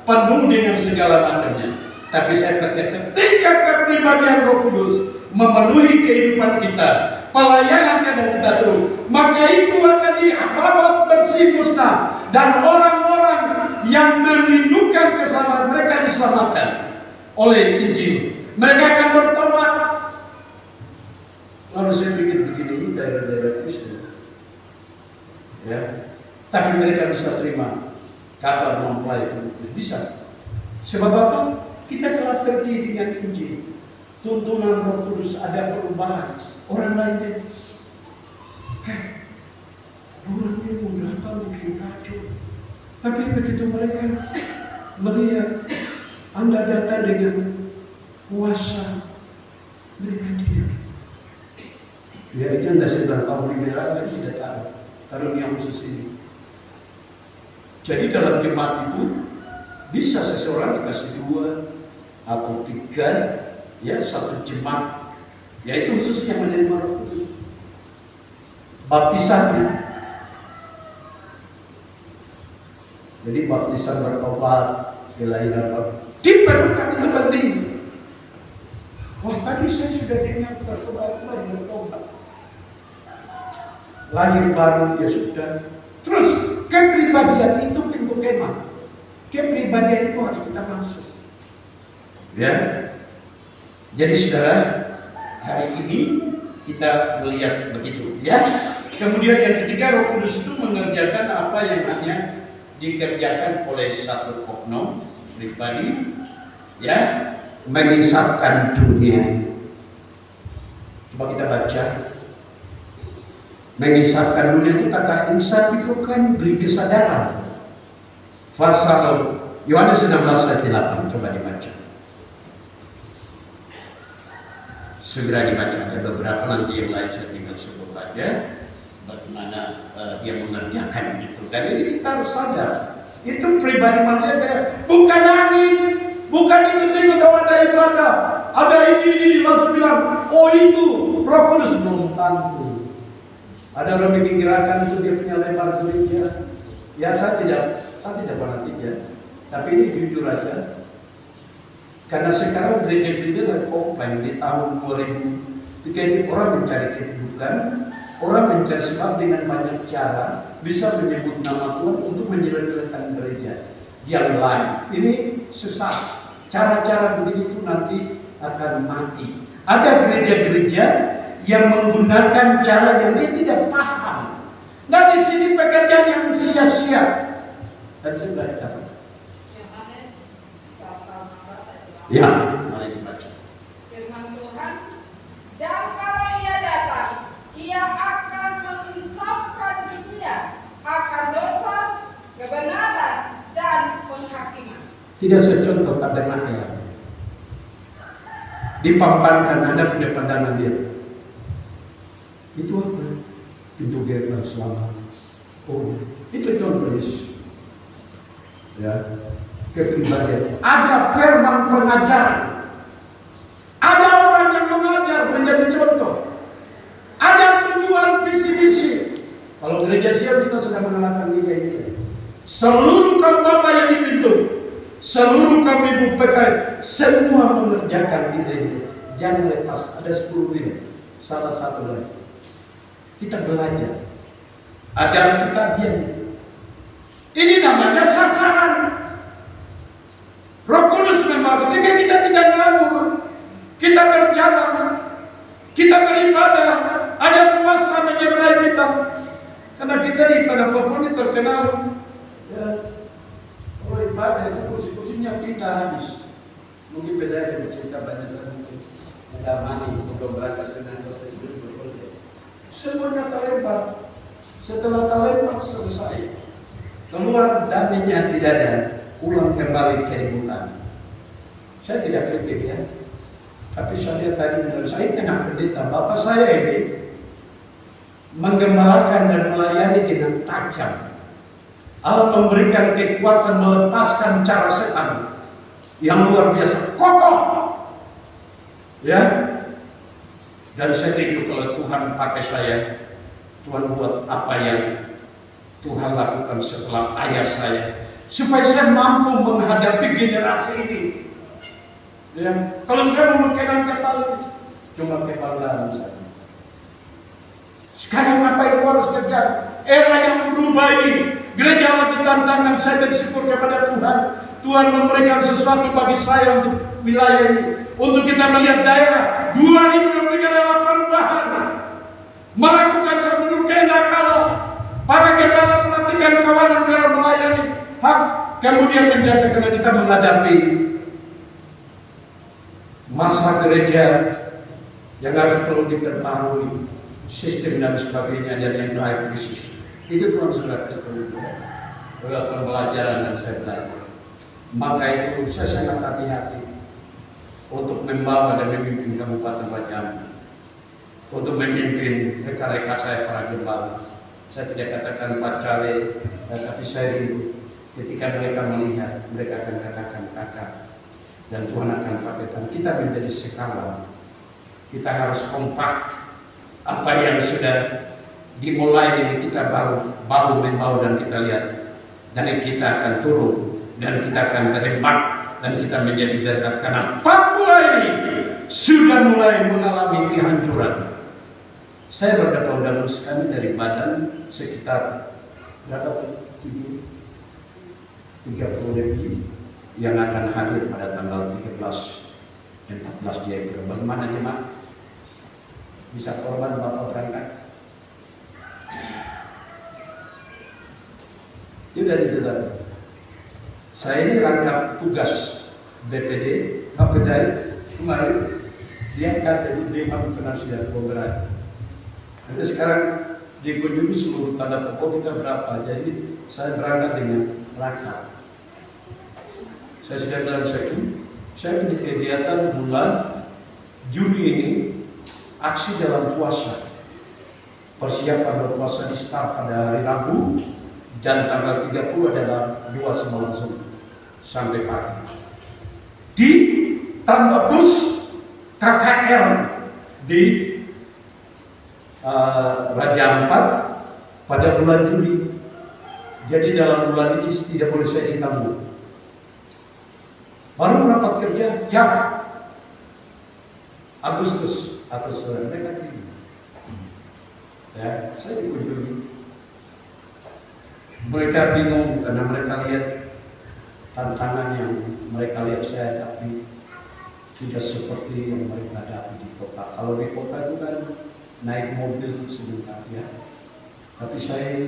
penuh dengan segala macamnya, tapi saya percaya ketika kepribadian Roh Kudus memenuhi kehidupan kita, pelayanan kita terus, maka itu akan dibabat bersih musnah, dan orang-orang yang merindukan keselamatan mereka diselamatkan oleh Injil. Mereka akan bertobat. Lalu saya pikir begini, ini daerah-daerah Kristen, ya, tapi mereka bisa terima kabar mempelai itu, bisa. Sebab apa? Kita telah pergi dengan Injil, tuntunan Roh Kudus, ada perubahan. Orang lain orangnya berapa mungkin kacau, tapi begitu mereka melihat Anda datang dengan kuasa, mereka diam. Ya itu yang saya bilang, kaum liberal tidak tahu karunia khusus ini. Jadi dalam jemaat itu bisa seseorang dikasih 2 atau 3, ya, satu jemaat, yaitu khususnya menerima Roh Kudus. Baptisannya, jadi baptisan bertobat, kelahiran diperlukan, itu penting. Wah, tadi saya sudah dengar bertobat, lahir baru ya sudah. Terus kepribadian itu pintu kemah. Kepribadian itu harus kita masuk. Ya. Jadi saudara, hari ini kita melihat begitu, ya. Kemudian yang ketiga, Roh Kudus itu mengerjakan apa yang hanya dikerjakan oleh satu oknum pribadi, ya, mengisapkan dunia. Coba kita baca. Mengisapkan dunia itu, kata insaf itu kan beri kesadaran. Pasal Yohanes 16 ayat 8, coba dibaca. Segera dibaca, ada beberapa, nanti yang lain saya tinggal sebut aja bagaimana dia mengerjakan itu. Dan ini kita harus sadar, itu pribadi manusia, bukan angin, bukan ikut-ikut ada ibadah, ada ini langsung bilang, oh itu Roh Kudus, belum tentu. Ada orang bikin gerakan itu dia punya lebar gereja. Ya saya tidak fanatik ya, tapi ini jujur aja. Karena sekarang gereja-gereja lagi komplain di tahun 2000. Jadi orang mencari kehidupan, orang mencari sebab dengan banyak cara bisa menyebut nama Tuhan untuk menjelek-jelekan gereja yang lain. Ini susah. Cara-cara begitu nanti akan mati. Ada gereja-gereja yang menggunakan cara yang dia tidak paham. Nah di sini pekerjaan yang sia-sia. Dan saya belajar. Ya, mari dibaca. Firman Tuhan, dan kalau ia datang, ia akan menginsafkan dunia akan dosa, kebenaran, dan penghakiman. Tidak secontoh tabernakel. Dipampankan, Anda punya pandangan dia. Itu apa? Pintu gerbang selamat. Oh, itu contoh Yesus. Ya, kepribadian. Ada firman pengajaran. Ada orang yang mengajar menjadi contoh. Ada tujuan visi misi. Kalau gereja siap kita sedang mengenalkan ini. Seluruh kaum bapak yang di pintu, seluruh kaum ibu PKI, semua mengerjakan ini. Jangan lepas. Ada 10 ini. Salah satu lagi. Kita belajar agar kita diam. Ini namanya sasaran. Roh Kudus memang sehingga kita tidak ngawur. Kita berjalan, kita beribadah, ada kuasa menyertai kita. Karena kita di Tanah Papua ini terkenal, ya, kalau ibadah itu kursi-kursinya pindah habis. Mungkin beda dengan cerita banyak mungkin. Ada mani untuk berangkat senang ke Facebook berkolej. Semuanya terlempar. Setelah terlempar selesai, keluar damainya tidak ada, pulang kembali ke hutan. Saya tidak kritik ya, tapi saya lihat tadi dengan saya kena pendeta, bapak saya ini menggembalakan dan melayani dengan tajam. Allah memberikan kekuatan melepaskan cara setan. yang luar biasa kokoh, ya. Dan saya rindu kalau Tuhan pakai saya, Tuhan buat apa yang Tuhan lakukan setelah ayah saya, supaya saya mampu menghadapi generasi ini. Ya, kalau saya mau kenang kepala, cuma kepala saja. Sekarang apa itu harus kerja? Era yang berubah ini, gereja lagi tantangan. Saya bersyukur kepada Tuhan. Tuhan memberikan sesuatu bagi saya untuk wilayah ini, untuk kita melihat daerah 2023 adalah perubahan, melakukan seluruh kehendak Allah. Para gembala pelantikan kawanan dalam melayani hak, kemudian menjaga karena kita menghadapi masa gereja yang harus perlu diperbarui sistem dan sebagainya, dan yang lain krisis. Itu Tuhan sudah kasih pembelajaran dan saya belajar. Maka itu saya sangat hati-hati untuk membawa dan memimpin Kabupaten Bajakan, untuk memimpin rekan-rekan saya para gembala. Saya tidak katakan Pak Cale, tapi saya rindu ketika mereka melihat, mereka akan katakan kakak, dan Tuhan akan pakaikan kita menjadi sekawan. Kita harus kompak. Apa yang sudah dimulai ini kita baru membawa, dan kita lihat dari kita akan turun dan kita akan berhebat dan kita menjadi berkat karena Papua ini sudah mulai mengalami kehancuran. Saya berdatang kami dari Badan sekitar berapa? 30 lebih yang akan hadir pada tanggal 13 dan 14 Jayapura. Bagaimana jemaat? Bisa korban Bapak berangkat? Tidak diterima. Saya ini rangkap tugas BPD, KPDI kemarin diangkat dari Dewan Penasihat Pemberat. Jadi sekarang dikunjungi seluruh tanda pokok kita berapa. Jadi saya berangkat dengan rangkap. Saya sudah bilang saya punya kegiatan bulan Juni ini, aksi dalam puasa. Persiapan berpuasa di start pada hari Rabu, dan tanggal 30 adalah 2 semalam sampai pagi. Di Tambak Plus KKR di Raja Ampat pada bulan Juli. Jadi dalam bulan ini tidak boleh saya ditanggung. Baru rapat kerja, ya Agustus mereka terima. Ya, saya dikunjungi. Mereka bingung karena mereka lihat tantangan yang mereka lihat saya hadapi tidak seperti yang mereka hadapi di kota. Kalau di kota itu kan naik mobil sebentar ya. Tapi saya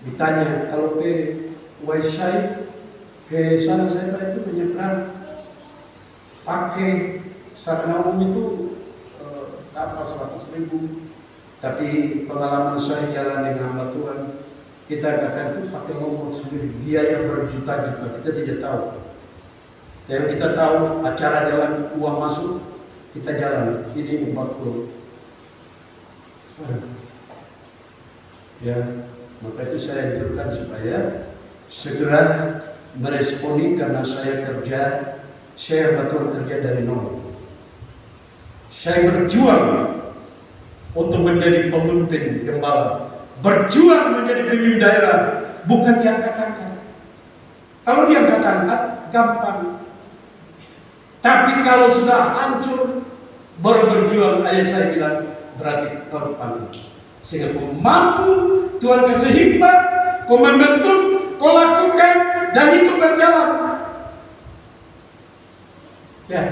ditanya, kalau ke Waisai, ke sana saya itu menyeberang pakai sarana umum itu kapal 100.000. Tapi pengalaman saya jalan dengan hamba Tuhan, kita katakan itu pakai mobil sendiri, biaya berjuta-juta, kita tidak tahu. Yang kita tahu acara jalan, uang masuk, kita jalan. Ini 40. Ya, maka itu saya anjurkan supaya segera meresponi, karena saya betul kerja dari nol. Saya berjuang untuk menjadi pemimpin gembala, berjuang menjadi pemimpin daerah, bukan diangkat-angkat. Kalau diangkat-angkat gampang, tapi kalau sudah hancur baru berjuang. Ayah saya bilang berarti kau dipanggil, sehingga kau mampu, Tuhan kasih hikmat, kau membentuk, kau lakukan, dan itu berjalan. Ya,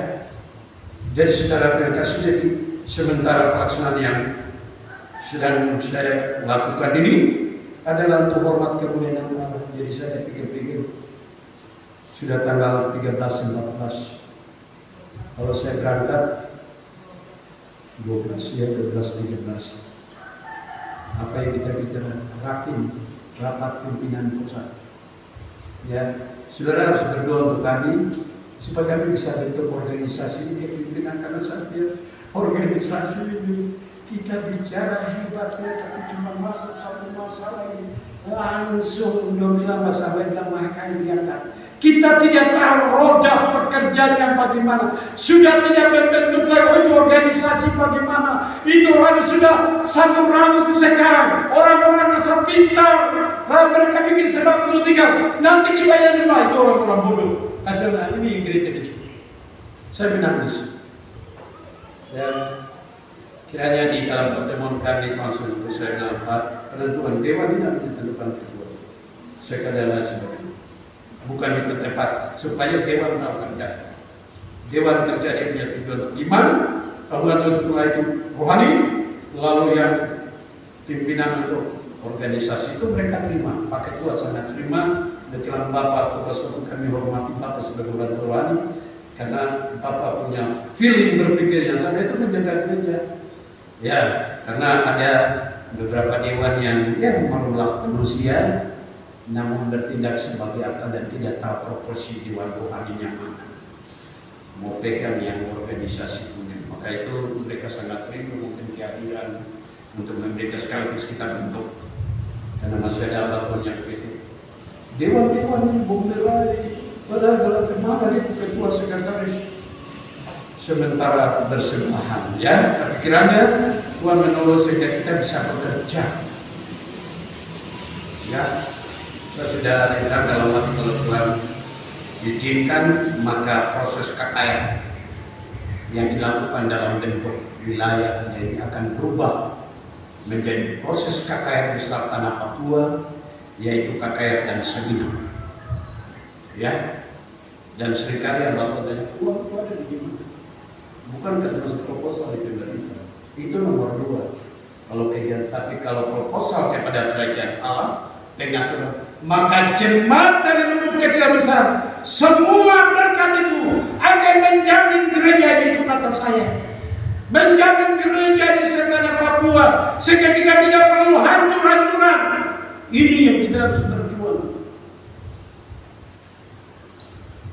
jadi saudara kasih, jadi sementara pelaksanaan yang sedang saya lakukan ini adalah untuk hormat kemuliaan Allah. Jadi saya pikir-pikir sudah tanggal 13-14. Kalau saya berangkat 12-13. Apa yang kita bicara? Rapat pimpinan pusat. Ya, saudara harus berdoa untuk kami supaya kami bisa bentuk organisasi ini, pimpinan, karena saya organisasi ini kita bicara hebatnya, tapi cuma masuk satu masalah ini langsung udah bilang masalah bilang makanya diangkat. Kita tidak tahu roda pekerjaannya bagaimana. Sudah tidak membentuk lagi itu organisasi bagaimana. Itu orang sudah sambung rambut sekarang. Orang-orang asal pintar. Mereka bikin sebab untuk tinggal. Nanti kita yang lima itu orang-orang bodoh. Hasilnya ini gereja kecil. Saya menangis. Dan kiranya di dalam pertemuan kami langsung saya nampak penentuan dewan tidak ditentukan kedua. Sekadar seperti bukan itu tepat supaya dewan tahu kerja. Dewan kerja dia punya tujuan untuk iman, Tuhan untuk itu rohani, lalu yang pimpinan untuk organisasi itu mereka terima, pakai kuasa sangat terima. Dengan Bapak Profesor kami hormati Bapak sebagai orang rohani karena Bapak punya feeling berpikir yang sama itu menjaga gereja. Ya, karena ada beberapa dewan yang menolak manusia namun bertindak sebagai akal dan tidak tahu proporsi dewan rohaninya mana. Mau pegang yang organisasi punya. Maka itu mereka sangat rindu mungkin kehadiran untuk mereka sekaligus kita bentuk. Karena masih ada apapun yang begitu. Dewan-dewan ini bomberai, padahal kemana itu ketua sekretaris. Sementara bersebelahan, ya. Tapi kiranya Tuhan menolong sehingga kita bisa bekerja. Ya. Saya sudah dengar dalam hati kalau Tuhan diizinkan maka proses KKR yang dilakukan dalam bentuk wilayah ini akan berubah menjadi proses KKR besar tanah Papua, yaitu KKR dan Sabina. Ya, dan seringkali yang Bapak tanya, uang itu ada di mana? Bukan termasuk proposal di pemerintah. Itu nomor 2. Kalau kegiatan, tapi kalau proposal kepada kerajaan Allah pengaturan, maka jemaat dari lubuk kecil besar, semua berkat itu akan menjamin gereja itu kata saya. Menjamin gereja di Segana Papua sehingga kita tidak perlu hancur-hancuran. Ini yang kita harus berjuang.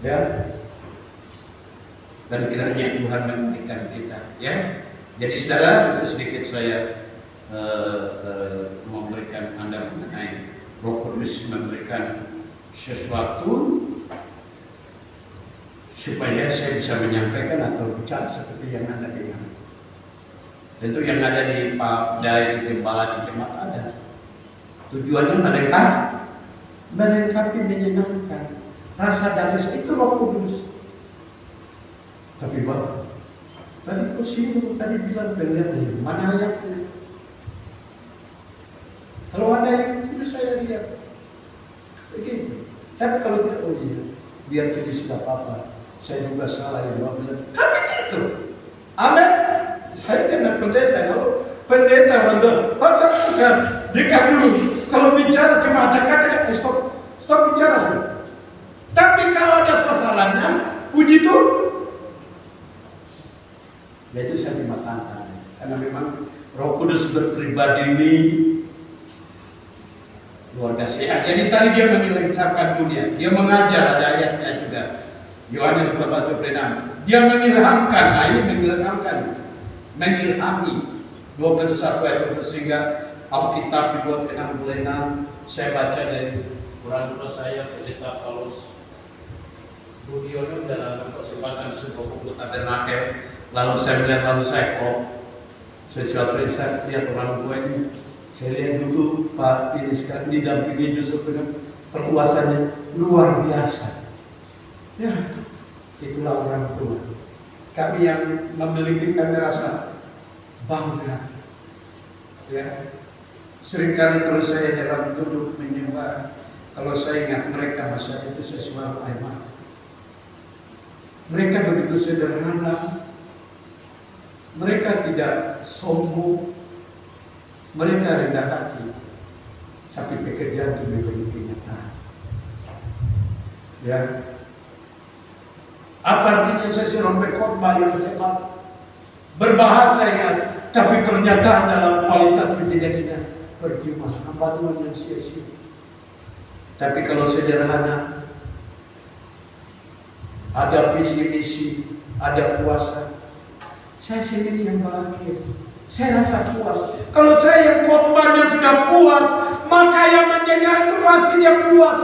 Ya. Dan kiranya Tuhan memberikan kita, ya. Jadi saudara, itu sedikit saya memberikan Anda mengenai Roh Kudus memberikan sesuatu supaya saya bisa menyampaikan atau bicara seperti yang Anda dengar. Tentu yang ada di Papdai, di Gembala, di Jemaat ada. Tujuannya melengkapi, menyenangkan. Rasa damai itu Roh Kudus. Tapi Bapak, tadi Kusino tadi bilang pengertian mana ayatnya? Kalau ada yang itu saya lihat begitu. Tapi kalau tidak, oh iya, biar jadi sudah apa-apa. Saya juga salah yang Bapak bilang. Kan begitu. Amin. Saya kena pendeta. Kalau pendeta rendah, pasal sudah dengar dulu. Kalau bicara cuma acak-acak, stop bicara sudah. Tapi kalau ada sasarannya, puji Tuhan. Ya itu saya terima tantangan. Karena memang Roh Kudus berpribadi ini luar biasa. Ya, jadi tadi dia mengelencakan dunia. Dia mengajar, ada ayatnya juga. Yohanes berbatu berenang. Dia mengilhamkan, ini mengilhamkan. Mengilhami 2 Petrus 1 ayat 20 sehingga Alkitab dibuat enam-enam. Saya baca dari orang tua saya, Pendeta Paulus Budiono dalam persembahan sebuah buku tabernakel. Lalu saya melihat, lalu saya sesuatu yang saya lihat orang tua ini. Saya lihat dulu Pak ini sekarang didampingi justru dengan perluasannya luar biasa. Ya, itulah orang tua. Kami yang memiliki kami rasa bangga. Ya, seringkali kalau saya dalam duduk menyembah, kalau saya ingat mereka masa itu saya selalu air mata. Mereka begitu sederhana. Mereka tidak sombong. Mereka rendah hati. Tapi pekerjaan itu menjadi kenyataan. Ya. Apa artinya saya sedang berkhotbah yang hebat, berbahasa yang, tapi pernyataan dalam kualitas tidak percuma. Apa Tuhan yang sia-sia. Tapi kalau sederhana, ada visi misi, ada puasa, saya sendiri yang bahagia. Saya rasa puas. Kalau saya yang khotbahnya sudah puas, maka yang mendengar itu pasti dia puas.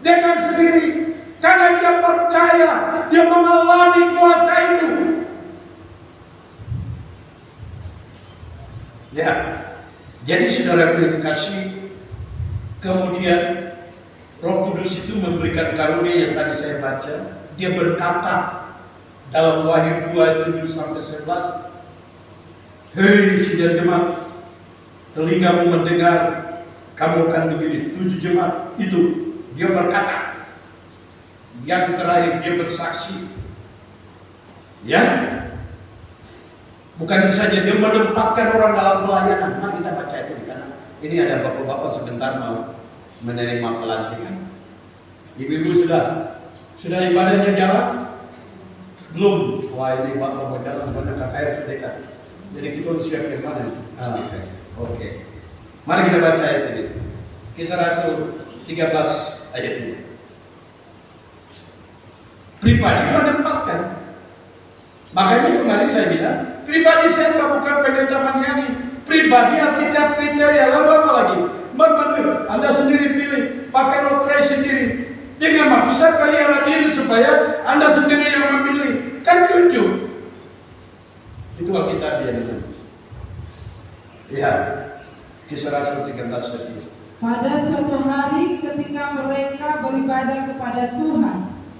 dengan sendiri. Karena dia percaya, dia mengalami kuasa itu. Ya, jadi saudara yang dikasih, kemudian Roh Kudus itu memberikan karunia yang tadi saya baca. Dia berkata dalam Wahyu 2:7-11, hei sidang jemaat, telingamu mendengar, kamu akan begini. 7 jemaat itu dia berkata. Yang terakhir dia bersaksi. Ya, bukan saja dia menempatkan orang dalam pelayanan. Mari kita baca itu di kanan. Ini ada bapak-bapak sebentar mau menerima pelantikan. Ibu-ibu sudah ibadahnya jalan? Belum. Wah, ini bapak mau jalan karena KKR sudah dekat. Jadi kita harus siap yang mana? Oke. Mari kita baca ayat ini. Kisah Rasul 13 ayat 2. Pribadi menempatkan. Makanya kemarin saya bilang, pribadi saya bukan pendeta Maniani. Pribadi Alkitab kriteria, lalu apa lagi? Memenuhi. Anda sendiri pilih, pakai lotre sendiri. Dengan maksud kalian hadir supaya Anda sendiri yang memilih. Kan lucu. Itu Alkitab dia. Lihat, Kisah Rasul 13 ayat 2. Pada suatu hari ketika mereka beribadah kepada Tuhan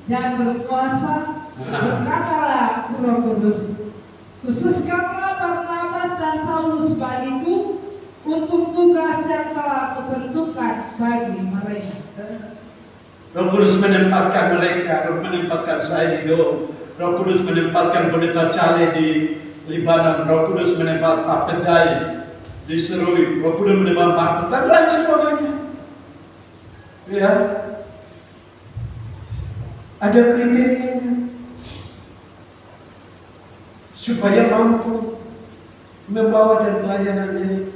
dan berpuasa, berkatalah Roh Kudus, khususkanlah Barnabas dan Saulus bagiku untuk tugas yang telah kutentukan bagi mereka. Roh Kudus menempatkan mereka, menempatkan saya di Dom. Roh Kudus menempatkan pendeta Cale di Libanon. Roh Kudus menempatkan Pak Pedai di Serui. Roh Kudus menempatkan dan lain sebagainya. Ya, ada kriterianya supaya mampu membawa dan pelayanannya.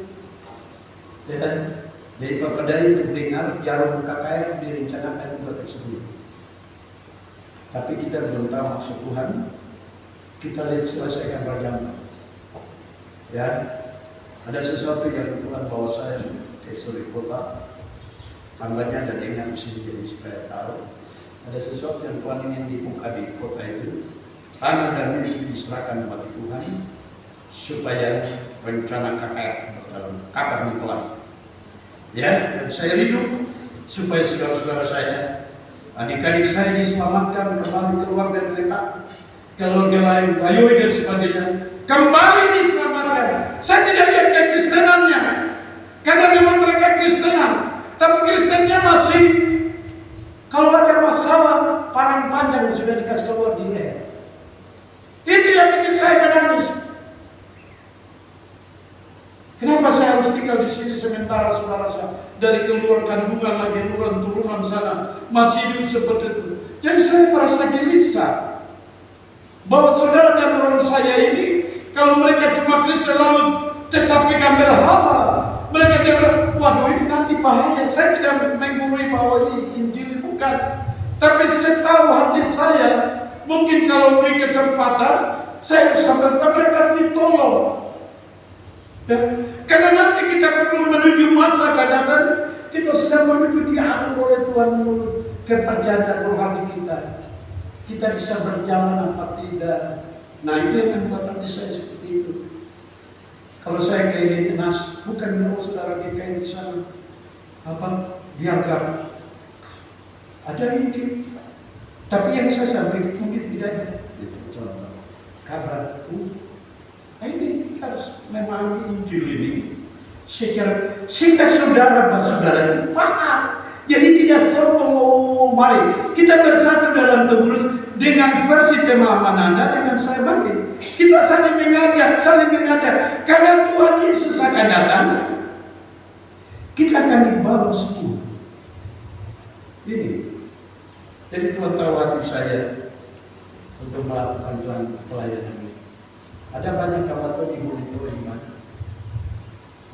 Ya, dari Pak Pedai itu dengar jarum KKR direncanakan juga tersebut. Tapi kita belum tahu maksud Tuhan. Kita lihat selesaikan bagaimana. Ya, ada sesuatu yang Tuhan bawa saya ke Suri Kota. Tambahnya ada dengan sini jadi supaya tahu. Ada sesuatu yang Tuhan ingin dibuka di kota itu. Tanah dan ini diserahkan bagi Tuhan supaya rencana KKR dalam kabar Mempelai. Ya, dan saya rindu supaya saudara-saudara saya, adik-adik saya diselamatkan kembali keluar dari letak, keluarga lain, Bayoy dan sebagainya, kembali diselamatkan. Saya tidak lihat kekristenannya, karena memang mereka Kristenan, tapi Kristennya masih, kalau ada masalah, parang panjang sudah dikasih keluar di leher. Itu yang bikin saya menangis. Kenapa saya harus tinggal di sini sementara saudara saya dari keluar kandungan lagi turunan sana masih hidup seperti itu. Jadi saya merasa gelisah bahwa saudara dan orang saya ini kalau mereka cuma Kristen lalu tetapi kan berhala, mereka tidak, waduh ini nanti bahaya. Saya tidak menggurui bahwa ini Injil bukan, tapi saya tahu hati saya mungkin kalau beri kesempatan saya bisa mereka ditolong. Ya, karena nanti kita perlu menuju masa kadang-kadang kita sedang menuju diatur oleh Tuhan ke perjalanan rohani kita. Kita bisa berjalan apa tidak. Nah ini yang membuat hati saya seperti itu. Kalau saya kayak tenas, bukan mau saudara kayak di sana. Apa? Dianggap ada Injil. Tapi yang saya sampaikan mungkin tidak. Itu contoh kabar. Ini harus memahami Injil ini secara sehingga saudara-saudara itu paham. Jadi tidak sombong. Mari kita bersatu dalam Tuhan dengan versi pemahaman Anda dengan saya bagi. Kita saling mengajar. Karena Tuhan Yesus akan datang, kita akan dibawa semua. Ini. Jadi Tuhan tahu hati saya untuk melakukan pelayanan ini. Ada banyak kawan di monitor iman.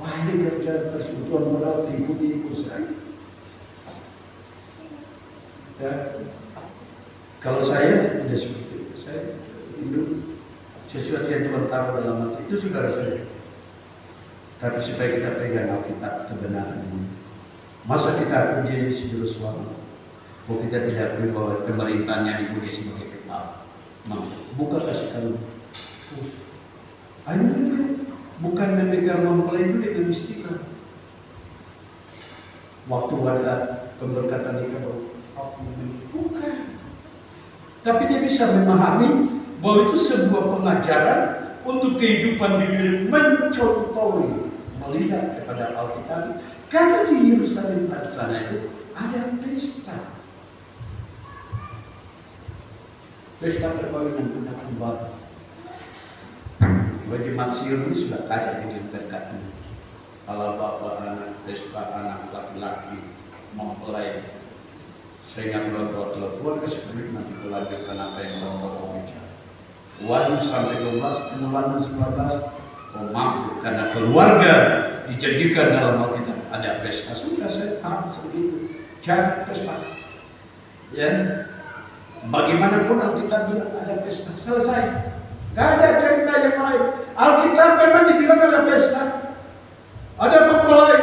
Wah ini kerja persekutuan moral tipu-tipu saya. Ya. Kalau saya tidak seperti itu. Saya hidup sesuatu yang Tuhan taruh dalam hati itu saudara saya. Tapi supaya kita pegang Alkitab kebenaran ini. Masa kita ujian di sejurus selama. Kalau kita tidak akui bahwa pemerintahnya dipuji sebagai kepala, bukan kasih tahu. Ayo, bukan memegang mempelai itu dengan istiqlal. Waktu ada pemberkatan nikah, bukan. Tapi dia bisa memahami bahwa itu sebuah pengajaran untuk kehidupan diri, mencontohi, melihat kepada Alkitab. Karena di Yerusalem sana itu ada pesta. Pesta perkawinan tunda kembali. Bagi Jemaat Sion ini sudah kaya dengan berkatnya. Kalau bapak anak pesta anak laki-laki mempelai, saya ingat kalau keluarga sebenarnya nanti melanjutkan apa yang bapak bicara. Wahyu sampai 12, Pengulangan 19, mampu karena keluarga dijadikan dalam Alkitab ada pesta. Sudah saya paham seperti itu. Jangan pesta. Ya, bagaimanapun Alkitab bilang ada pesta, selesai. Tidak ada cerita yang lain. Alkitab memang dibilang ada pesta, ada mempelai.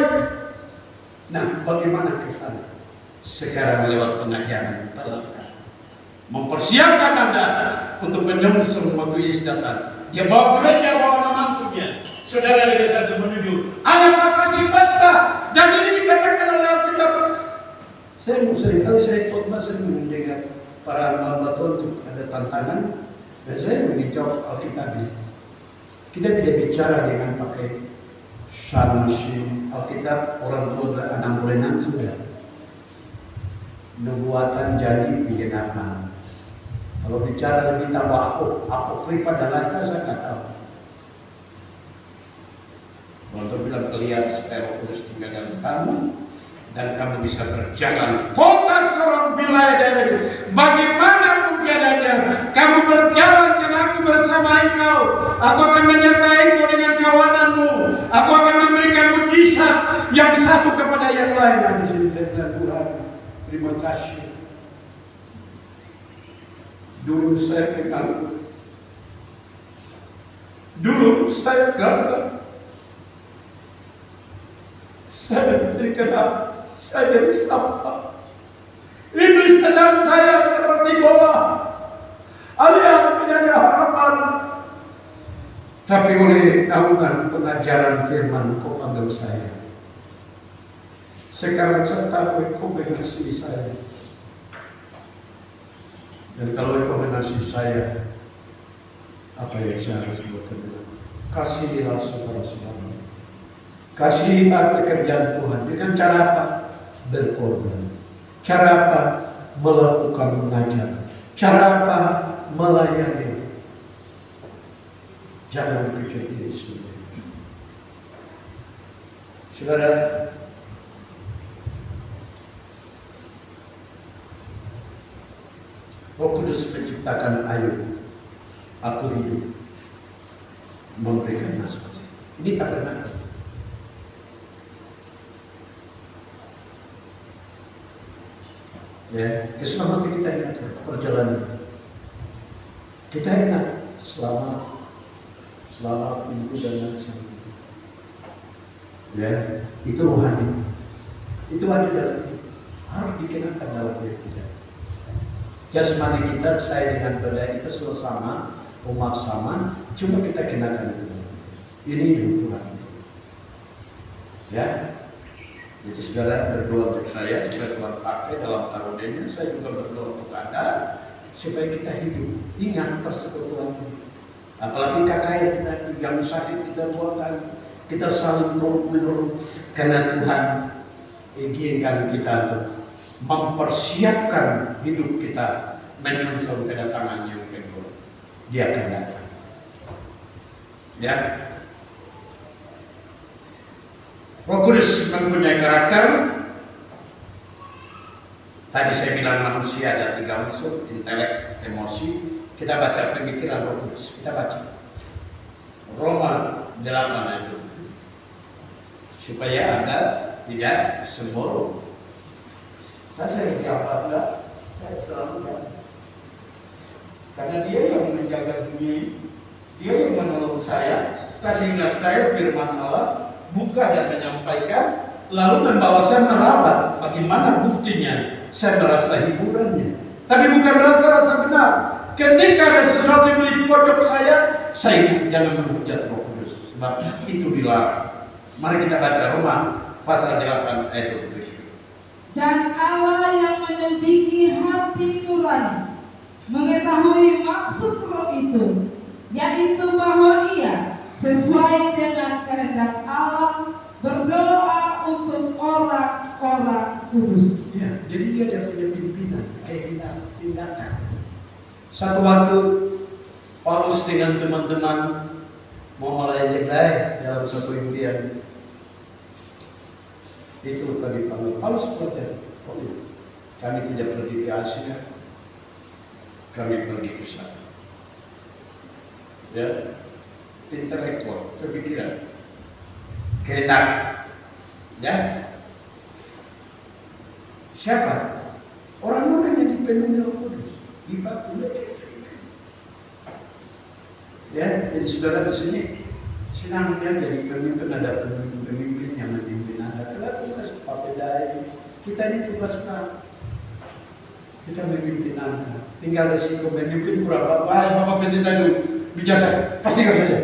Nah, bagaimana kesana? Sekarang lewat pengajaran mempersiapkan Anda untuk menyongsong waktu Yesus datang. Dia bawa gereja, bawa anak mantunya. Saudara dari satu menuju anak akan dipesta, dan ini dikatakan oleh Alkitab. Saya seringkali saya khotbah sering mendengar para hamba Tuhan untuk ada tantangan, dan saya menjawab Alkitab. Kita tidak bicara dengan pakai sanasi Alkitab. Orang tua anak berenang sudah. Nubuatan jadi digenapan. Kalau bicara lebih tambah apokrifa dan lain-lain saya nggak tahu. Untuk bilang kelihatan supaya Roh Kudus tinggal dalam kamu dan kamu bisa berjalan kota seorang wilayah daerah itu. Bagaimanapun keadaannya, kamu berjalan karena aku bersama engkau. Aku akan menyertai engkau dengan kawananmu. Aku akan memberikan mujizat yang satu kepada yang lain. Nah, di sini saya bilang Tuhan, terima kasih. Dulu saya kenal, saya terkenal, saya jadi sampah. Iblis tenang saya seperti bola, alias tidak ada harapan. Tapi oleh naungan pengajaran firman kau panggil saya. Sekarang saya tahu kau mengasihi saya. Dan kalau kau mengasihi saya, apa yang saya harus buat? Kasihilah saudara-saudara. Kasihilah pekerjaan Tuhan. Dengan cara apa? Berkorban. Cara apa? Melakukan mengajar. Cara apa? Melayani. Jangan pikir diri sendiri. Saudara, Roh Kudus menciptakan Ayub. Aku hidup memberikan nasihat. Ini tak benar. Ya, keselamatan kita ingat perjalanan. Kita ingat selama minggu dan lain sebagainya. Ya, itu rohani. Itu ada dalam, harus dikenakan dalam diri kita. Jasmani kita, saya dengan badan kita selalu sama, umat sama, cuma kita kenakan itu. Ini hidup Tuhan. Ya, jadi saudara berdoa untuk saya supaya Tuhan pakai dalam karunianya. Saya juga berdoa untuk Anda supaya kita hidup. Ingat persekutuan. Apalagi kakak yang sakit kita doakan, kita saling menurut karena Tuhan inginkan kita untuk mempersiapkan hidup kita menyongsong kedatangan yang kedua. Dia akan datang. Ya. Roh Kudus mempunyai karakter. Tadi saya bilang manusia ada 3 unsur: intelek, emosi. Kita baca pemikiran Roh Kudus. Kita baca Roma 8 itu supaya Anda tidak sembrono. Saya sering jawab Anda, saya selalu jawab. Karena dia yang menjaga dunia, dia yang menolong saya, kasih ingat saya firman Allah, buka dan menyampaikan, lalu membawa saya merawat. Bagaimana buktinya? saya merasa hiburannya. Tapi bukan rasa benar. Ketika ada sesuatu yang di pojok saya ingat jangan menghujat Roh Kudus. Sebab itu dilarang. Mari kita baca Roma pasal 8 ayat 27. Dan Allah yang menyelidiki hati nurani mengetahui maksud Roh itu, yaitu bahwa Ia sesuai dengan kehendak Allah berdoa untuk orang-orang kudus. Ya, jadi dia ada punya pimpinan, kayak tindakan. Satu waktu Paulus dengan teman-teman mau melayani dalam satu impian. Itu tadi Paulus berkata, kami tidak pergi ke Asia, kami pergi ke sana. Ya, intelektual, kepikiran, kehendak, ya. Siapa? Orang-orang yang dipenuhi Roh Kudus, dipakai. Ya, jadi saudara di sini senangnya jadi pemimpin, ada pemimpin yang memimpin Anda. Kalau tugas papedai, kita ini tugas kita memimpin Anda. Tinggal resiko memimpin kurang bapak pendeta itu bijaksana, pastikan saja.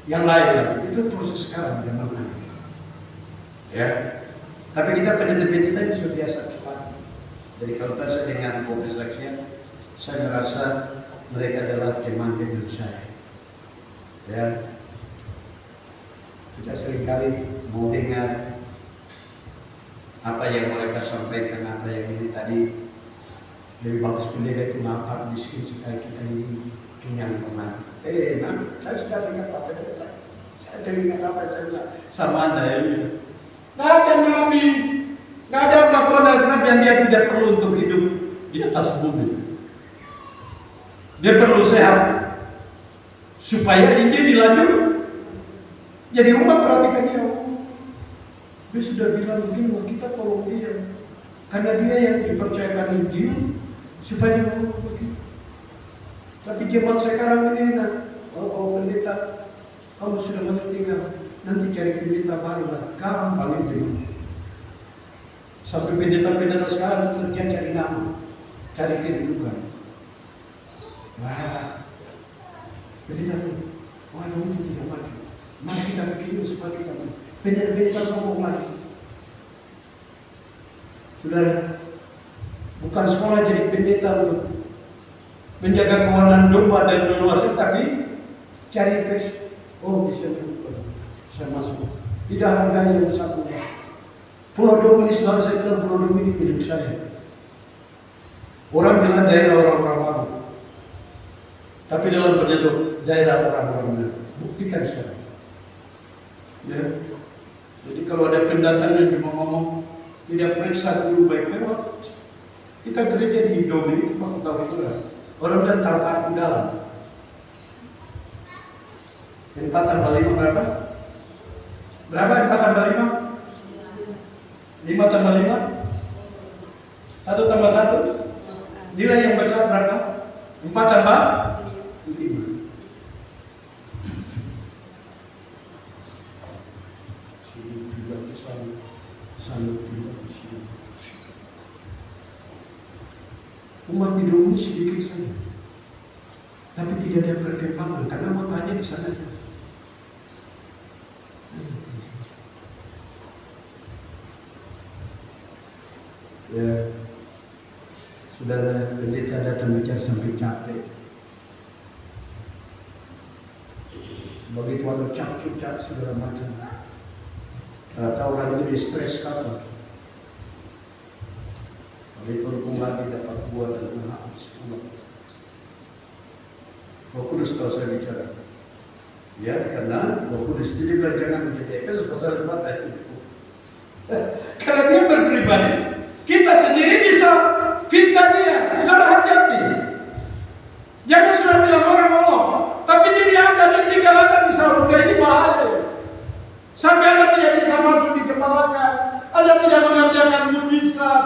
Yang lain itu proses sekarang zaman now. Ya, tapi kita pendeta-pendeta ini sudah biasa cepat. Jadi kalau tadi saya dengan kesaksian, saya merasa mereka adalah teman dengan saya. Ya, kita seringkali mau dengar apa yang mereka sampaikan, apa yang ini tadi. Lebih bagus pendeta itu lapar miskin supaya kita ini kenyang kemana. Saya sudah dengar apa dari saya teringat apa saya bilang sama Anda ya. Nggak ada nabi, nggak ada McDonald yang dia tidak perlu untuk hidup di atas bumi. Dia perlu sehat supaya ini dilanjut. Jadi umat perhatikan dia. Dia sudah bilang begini, kita tolong dia karena dia yang dipercayakan Injil supaya dia ngomong begitu. Tapi jemaat sekarang ini enak. Pendeta, kamu sudah mengerti nggak? Nanti cari pendeta baru lah, gampang itu. Sampai pendeta-pendeta sekarang kerja cari nama, cari kedudukan. Wah, pendeta itu, itu tidak maju. Mari kita bikin supaya kita maju. Pendeta-pendeta sombong lagi. Saudara, bukan sekolah jadi pendeta untuk menjaga kawanan domba dan leluasa, tapi cari pes. Bisa berubah, bisa masuk. Tidak harganya yang satu. Pulau Dom ini selalu saya bilang Pulau Dom ini milik saya. Orang bilang daerah orang-orang baru, tapi dalam ternyata daerah orang-orang baru. Buktikan sekarang. Ya. Jadi kalau ada pendatang yang cuma ngomong tidak periksa dulu baik-baik, kita gereja di Dom ini cuma tahu itu lah. Orang dan taruh di dalam. 4 tambah 5 berapa? Berapa 4 tambah 5? 5 tambah 5? 1 tambah 1? Nilai yang besar berapa? 4 tambah 5. Sini juga selalu juga di sini. Umat di dunia sedikit saja, tapi tidak ada perkembangan karena makanya di sana. Ya, saudara pendeta datang bicara sampai capek. Begitu ada cap segala macam. Rata orang ini stres kata. Begitu hukum lagi dapat buah dan habis. Roh Kudus tahu saya bicara. Ya, karena Roh Kudus jadi jangan menjadi Efesus pasal 4 ayat 7. Karena dia berpribadi, kita sendiri bisa fitnah dia. Saudara hati-hati. Jangan sudah bilang orang Allah, tapi diri Anda dia tinggal Anda bisa rugi ini bahaya. Sampai Anda tidak bisa masuk di kepalakan, Anda tidak mengerjakan mujizat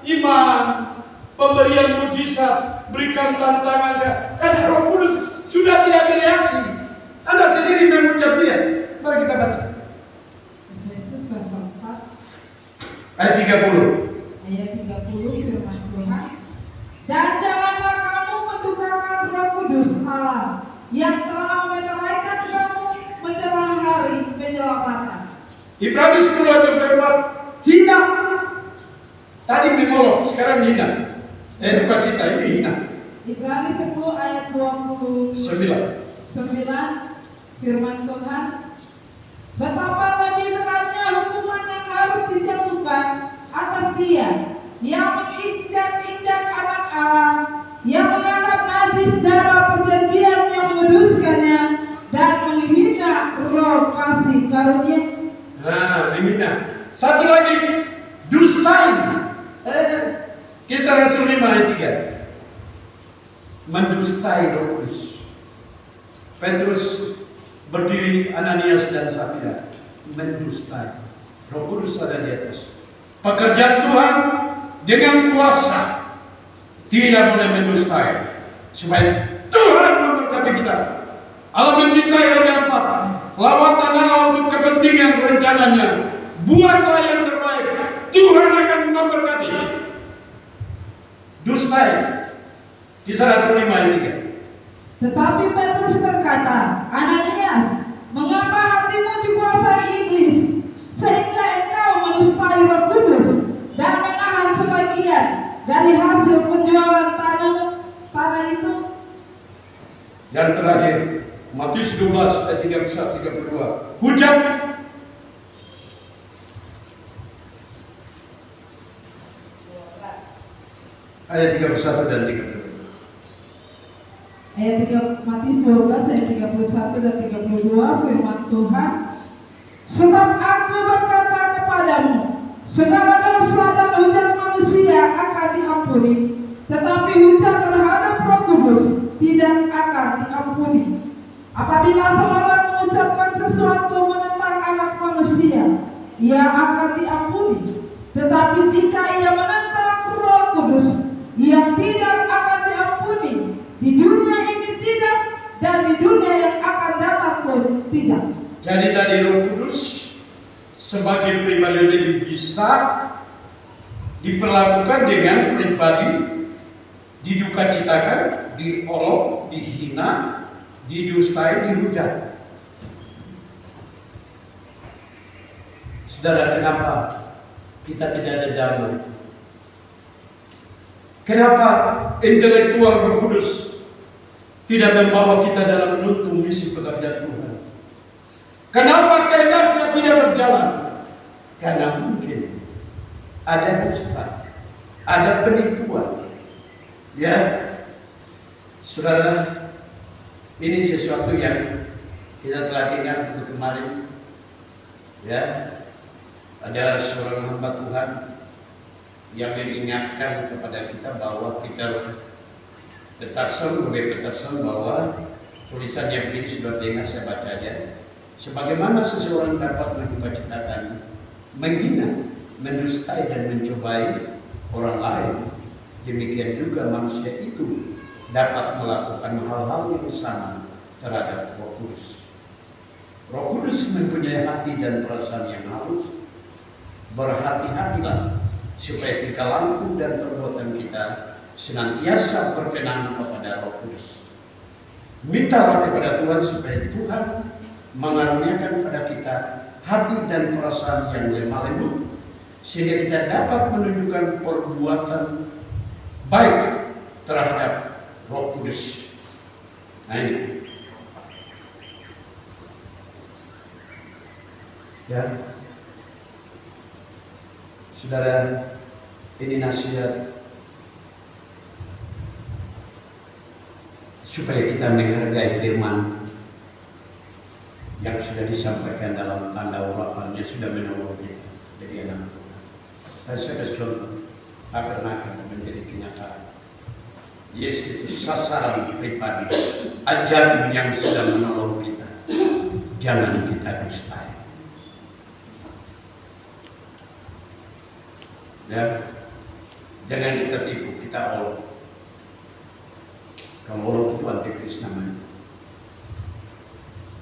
iman, pemberian mujizat, berikan tantangan. Karena Roh Kudus sudah tidak bereaksi. Anda sendiri mengucap dia. Mari kita baca. Yesus pasal 4 ayat 30. ayat 30 firman Tuhan. Dan janganlah kamu mendukakan Roh Kudus Allah yang telah menyerahkan kamu menjelang hari penyelamatan. Ibrani 10:24 hina. Tadi menolong, sekarang hina. Bukan cita, ini hina. Ibrani 10 ayat 29 firman Tuhan. Betapa lebih beratnya hukuman yang harus dijatuhkan atas dia yang menginjak-injak anak Allah, yang menganggap najis darah perjanjian yang menguduskannya dan menghina roh kasih karunia. Menghina. Satu lagi, dustain. Kisah Rasul 5 ayat 3. Mendustai Roh Kudus. Petrus berdiri, Ananias dan Safira mendustai. Roh Kudus ada di atas. Pekerjaan Tuhan dengan kuasa tidak boleh mendustai, supaya Tuhan memberkati kita. Allah mencintai Raja Empat. Lawatan Allah untuk kepentingan rencananya. Buatlah yang terbaik. Tuhan akan memberkati. Dustai. Kisah Rasul 5 ayat 3. Tetapi Petrus berkata, Ananias, mengapa hatimu dikuasai iblis, sehingga engkau menustai Roh Kudus dan menahan sebagian dari hasil penjualan tanah itu? Dan terakhir, Matius 12 ayat 31-32. Hujat. Ayat 31 dan 32. Matius 12 ayat 31 dan 32 firman Tuhan. Sebab aku berkata kepadamu, segala dosa dan hujat manusia akan diampuni, tetapi hujat terhadap Roh Kudus tidak akan diampuni. Apabila seorang mengucapkan sesuatu menentang anak manusia, ia akan diampuni. Tetapi jika ia menentang Roh Kudus, ia tidak akan diampuni. Di dunia ini tidak, dan di dunia yang akan datang pun tidak. Jadi tadi Roh Kudus sebagai pribadi yang bisa diperlakukan dengan pribadi didukacitakan, diolok, dihina, didustai, dihujat. Saudara, kenapa kita tidak ada damai? Kenapa intelektual Roh Kudus tidak membawa kita dalam menuntut misi pekerjaan Tuhan? Kenapa kehendaknya tidak berjalan? Karena mungkin ada dusta, ada penipuan. Ya, saudara, ini sesuatu yang kita telah dengar kemarin. Ya, ada seorang hamba Tuhan yang mengingatkan kepada kita bahwa Peter Peterson bahwa tulisannya begini, sudah dengar, saya baca aja. Sebagaimana seseorang dapat mendukacitakan, menghina, mendustai dan mencobai orang lain, demikian juga manusia itu dapat melakukan hal-hal yang sama terhadap Roh Kudus. Roh Kudus mempunyai hati dan perasaan yang halus. Berhati-hatilah supaya tingkah laku dan perbuatan kita senantiasa berkenan kepada Roh Kudus. Mintalah kepada Tuhan supaya Tuhan mengaruniakan pada kita hati dan perasaan yang lemah lembut, sehingga kita dapat menunjukkan perbuatan baik terhadap Roh Kudus. Nah ini, ya, saudara, ini nasihat supaya kita menghargai firman yang sudah disampaikan dalam tanda urapannya, sudah menolong kita jadi anak Tuhan. Saya kasih contoh akan menjadi kenyataan. Yesus itu sasaran pribadi, ajaran yang sudah menolong kita. Jangan kita dustai. Ya, jangan kita tipu, kita olok. Kalau olok itu antikris namanya.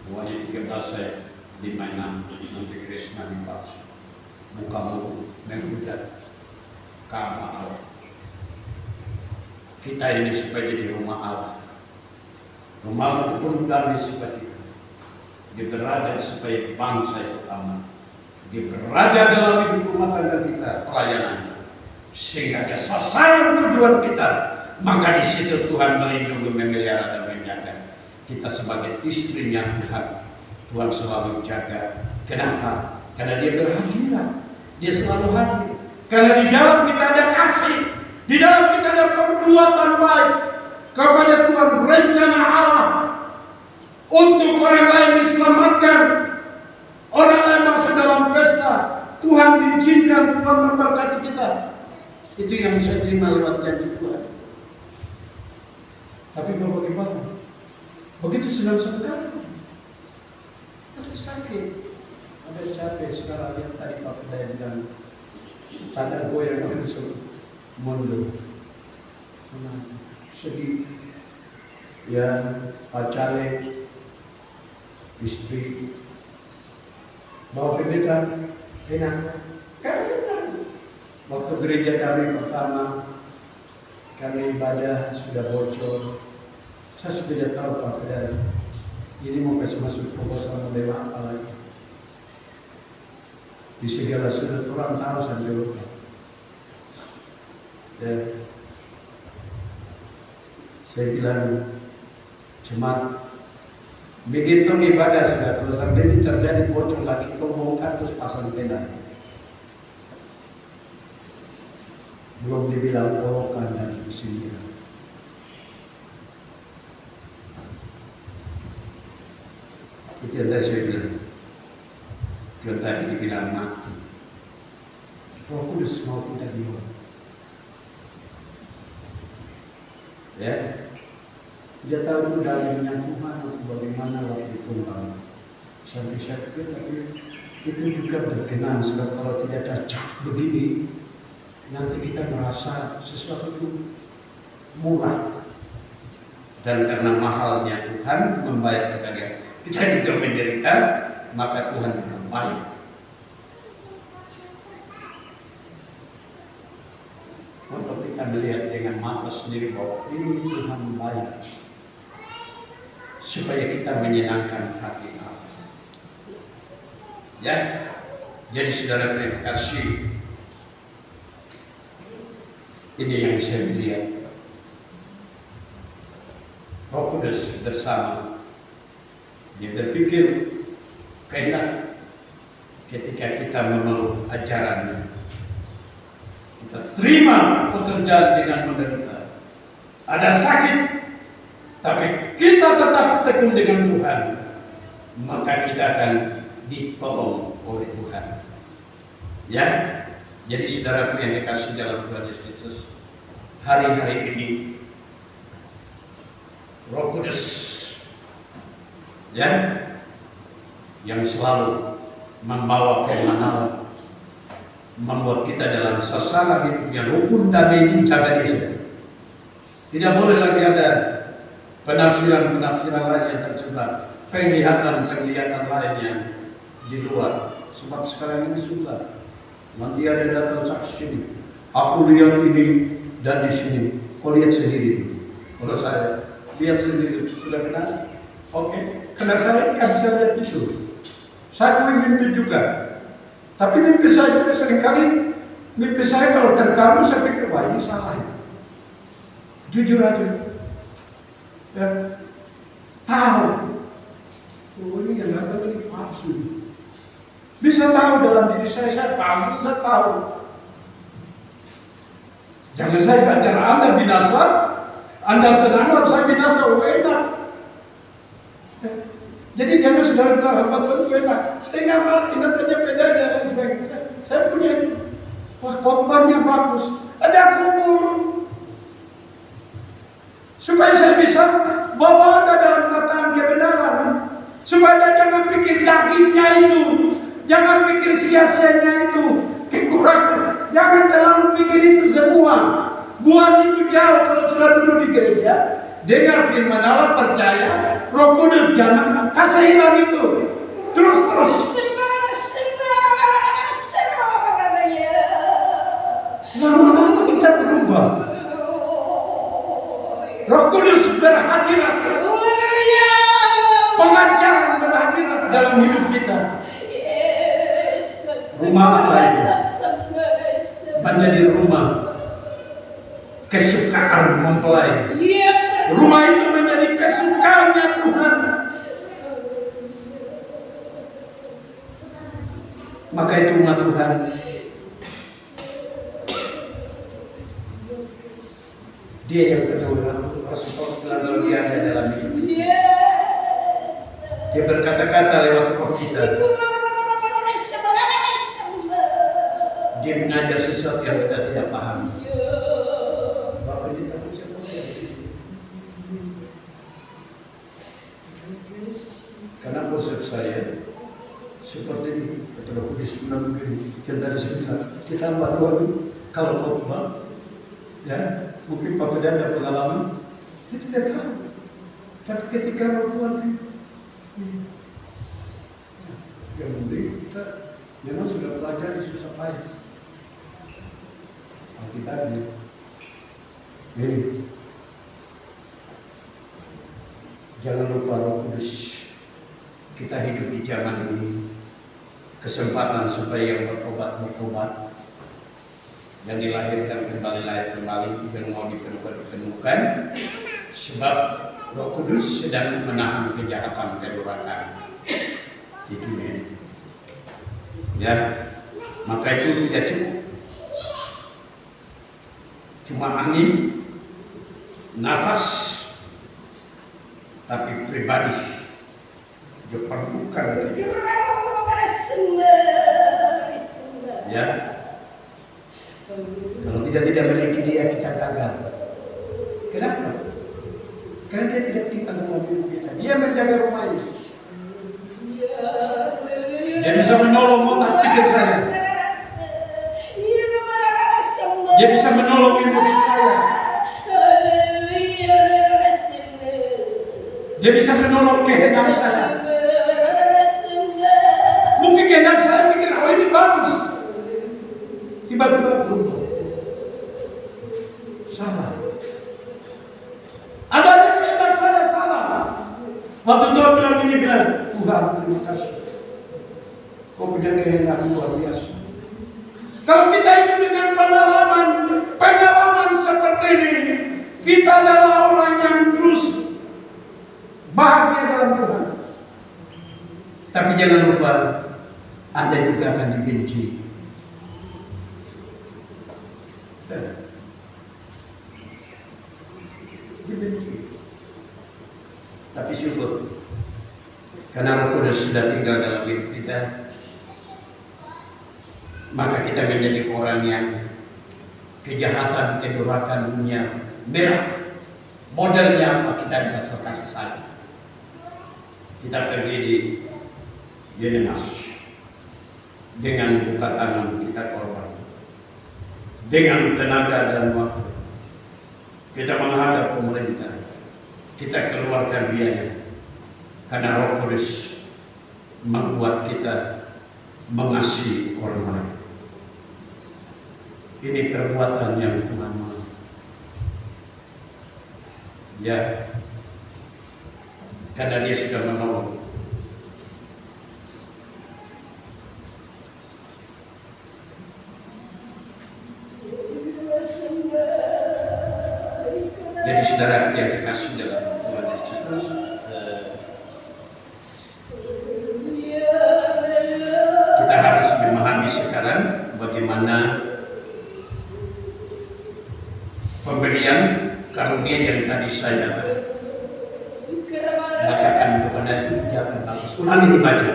Wahyu 13 ayat 5-6, antikris nabi palsu. Mukamu menghujat, kamar Allah. Kita ini supaya jadi rumah Allah. Rumah Allah itu pun damai seperti itu. Dia berada supaya bangsa itu aman. Dia berada dalam hidup rumah tangga kita, pelayanan. Sehingga ada sasaran tujuan kita. Maka di situ Tuhan melindungi, memelihara dan menjaga. Kita sebagai istrinya Tuhan, Tuhan selalu jaga. Kenapa? Karena dia berhadirat. Dia selalu hadir. Karena di dalam kita ada kasih. Di dalam kita ada perbuatan baik kepada Tuhan, rencana Allah untuk orang lain diselamatkan, orang lain masuk dalam pesta. Tuhan izinkan, Tuhan memberkati kita. Itu yang saya terima lewat janji Tuhan. Tapi bagaimana? Begitu senang sekali. Tapi sakit. Ada capek sekarang yang tadi Pak Pendaya bilang. Tanda goyang langsung mundur. Sedih. Ya, pacarnya, istri, bawa pendeta, enak. Karena waktu gereja kami pertama, kami ibadah sudah bocor. Saya sudah tidak tahu Pak Pendeta, ini mau kasih masuk proposal model apa lagi. Di segala sudut orang tahu sampai lupa. Dan saya bilang, cuma begitu ibadah sudah terus sampai ini terjadi bocor lagi, kau bongkar terus pasang tenda. Belum dibilang kolokan dan sindir. Itu yang tadi saya bilang. Yang tadi dibilang mati. Roh Kudus mau kita diam. Ya, tidak tahu itu dari Tuhan atau bagaimana waktu itu sampai saya pikir, tapi itu juga berkenan. Sebab kalau tidak ada cap begini, nanti kita merasa sesuatu itu murah. Dan karena mahalnya Tuhan membayar kepada kita juga menderita, maka Tuhan membayar. Untuk kita melihat dengan mata sendiri bahwa ini Tuhan membayar supaya kita menyenangkan hati Allah. Ya, jadi saudara terima kasih. Ini yang saya lihat. Roh Kudus bersama. Dia berpikir kehendak ketika kita memeluk ajarannya. Kita terima pekerjaan dengan menderita. Ada sakit, tapi kita tetap tekun dengan Tuhan. Maka kita akan ditolong oleh Tuhan. Ya, jadi saudaraku yang dikasih dalam Tuhan Yesus Kristus, hari-hari ini Roh Kudus, ya, yang selalu membawa kemenangan, membuat kita dalam sasaran hidup yang rukun damai ini jaga dia sudah. Tidak boleh lagi ada penafsiran lain yang tersebar, penglihatan lain yang di luar. Sebab sekarang ini susah. Nanti ada datang saksi ini, aku lihat ini dan di sini. Kau lihat sendiri. Kalau saya lihat sendiri sudah kenal. Oke, karena saya nggak bisa lihat itu. Saya mimpi juga. Tapi mimpi saya juga seringkali, mimpi saya kalau terganggu saya pikir, wah ini salah ya. Jujur aja. Ya, tahu. Oh ini yang datang ini palsu. Bisa tahu dalam diri saya tahu, bisa tahu. Jangan saya bicara Anda binasa, Anda senang harus saya binasa, enak. Jadi jangan saudara bilang hamba Tuhan itu enak. Setengah mati, nanti aja beda dan sebagainya. Saya punya korbannya bagus. Ada kubur. Supaya saya bisa bawa Anda dalam tatanan kebenaran. Supaya Anda jangan pikir dagingnya itu. Jangan pikir sia-sianya itu. Kekurangan. Jangan terlalu pikir itu semua. Buang itu jauh kalau sudah duduk di gereja. Dengar firman Allah, percaya. Roh Kudus jangan kasih hilang itu. Terus. Lama Rumah apa itu? Menjadi rumah kesukaan mempelai. Rumah itu menjadi kesukaannya Tuhan. Maka itu umat Tuhan, dia yang peduli untuk Rasul bilang kalau dia ada dalam hidup. Dia berkata-kata lewat kita. Dia mengajar sesuatu yang kita tidak paham. Bapak ini takut sekolah. Karena konsep saya seperti ini. Kalau Kudus bilang begini, yang tadi saya bilang, kita waktu kalau khotbah, ya mungkin Pak Beda ada pengalaman, dia tidak tahu. Tapi ketika Roh Tuhan, yang penting kita memang sudah belajar di susah payah. Alkitabnya, ini jangan lupa Roh Kudus. Kita hidup di zaman ini. Kesempatan supaya yang bertobat, yang dilahirkan kembali, yang mau dipertemukan, sebab Roh Kudus sedang menahan kejahatan kedurhakaan di dunia. Ya, maka itu tidak cukup. Cuma angin, nafas, tapi pribadi diperlukan. Ya, kalau kita tidak memiliki dia, kita gagal. Kenapa? Karena dia tidak tinggal dalam hidup kita. Dia menjaga rumah ini. Dia bisa menolong otak pikir saya. Dia bisa menolong emosi saya. Dia bisa menolong kehendak saya. Mungkin kehendak saya pikir, oh ini bagus. Tiba-tiba berubah. Salah. Ada yang kehendak saya salah. Waktu Tuhan bilang ini, bilang, Tuhan terima kasih. Kau punya kehendak luar biasa. Kalau kita hidup dengan pengalaman seperti ini, kita adalah orang yang terus bahagia dalam Tuhan. Tapi jangan lupa, Anda juga akan dibenci. Dibenci. Tapi syukur, karena Roh Kudus sudah tinggal dalam hidup kita, maka kita menjadi orang yang kejahatan, kedurhakaan dunia merah. Modelnya apa? Kita bisa kasih sayang. Kita pergi di Yeremas dengan buka tangan, kita korban dengan tenaga dan waktu. Kita menghadap pemerintah, kita keluarkan biaya, karena Roh Kudus membuat kita mengasihi orang lain. Ini perbuatan yang Tuhan mau. Ya, karena Dia sudah menolong. Jadi saudara yang dikasih dalam Tuhan Yesus, kita harus memahami sekarang bagaimana pemberian karunia yang tadi saya bacakan kepada itu jangan bagus. Ulangi dibaca,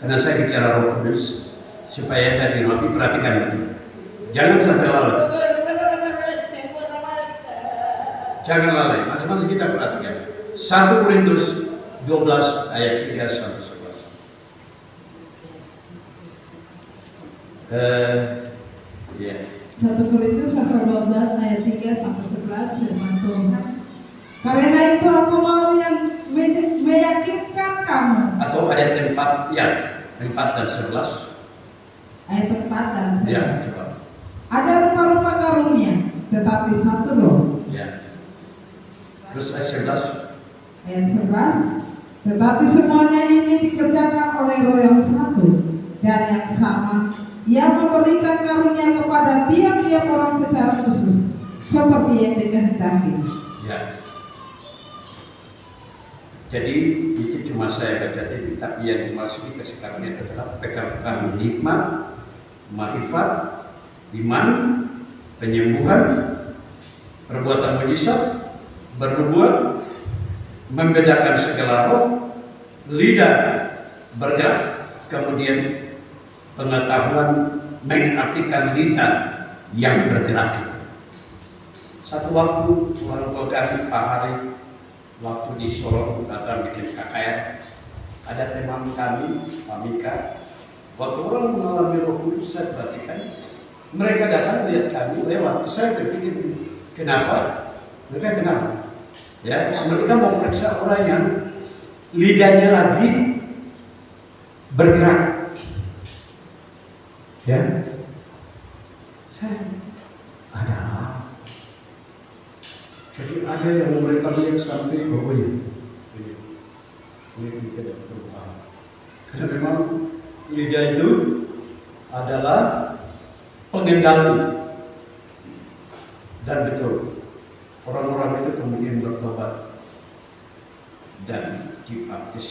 karena saya bicara Roh Kudus supaya dari nanti perhatikan itu. Jangan sampai lalai. Jangan lalai. Masing-masing kita perhatikan. 1 Korintus 12 ayat 3 sampai 11. Ya. 1 Korintus pasal 12 ayat 3 sampai 11 firman Tuhan. Karena itu aku mau yang meyakinkan kamu. Atau ayat 4 ya, 4 dan 11. Ayat 4 dan 11. Ya, coba. Ada rupa-rupa karunia, tetapi satu Roh. Ya. Terus ayat 11. Ayat 11. Tetapi semuanya ini dikerjakan oleh Roh yang satu, dan yang sama. Ia memberikan karunia kepada tiap-tiap orang secara khusus, seperti yang dikehendaki. Ya. Jadi itu cuma saya baca tadi, tapi yang dimasuki kasih karunia adalah pekerjaan hikmat, marifat, iman, penyembuhan, perbuatan mujizat, bernubuat, membedakan segala roh, lidah bergerak, kemudian pengetahuan mengartikan lidah yang bergerak. Satu waktu orang tua kami Pak Hari waktu di Solo datang bikin KKR, ada teman kami Pak Mika. Waktu orang mengalami Roh Kudus, saya perhatikan mereka datang lihat kami lewat. Saya berpikir kenapa? Mereka kenapa? Ya, mereka mau periksa orang yang lidahnya lagi bergerak. Ya, saya ada. Jadi ada yang mereka lihat sampai bawah ini tidak berubah. Karena memang lidah itu adalah pengendali. Dan betul, orang-orang itu kemudian bertobat dan dibaptis.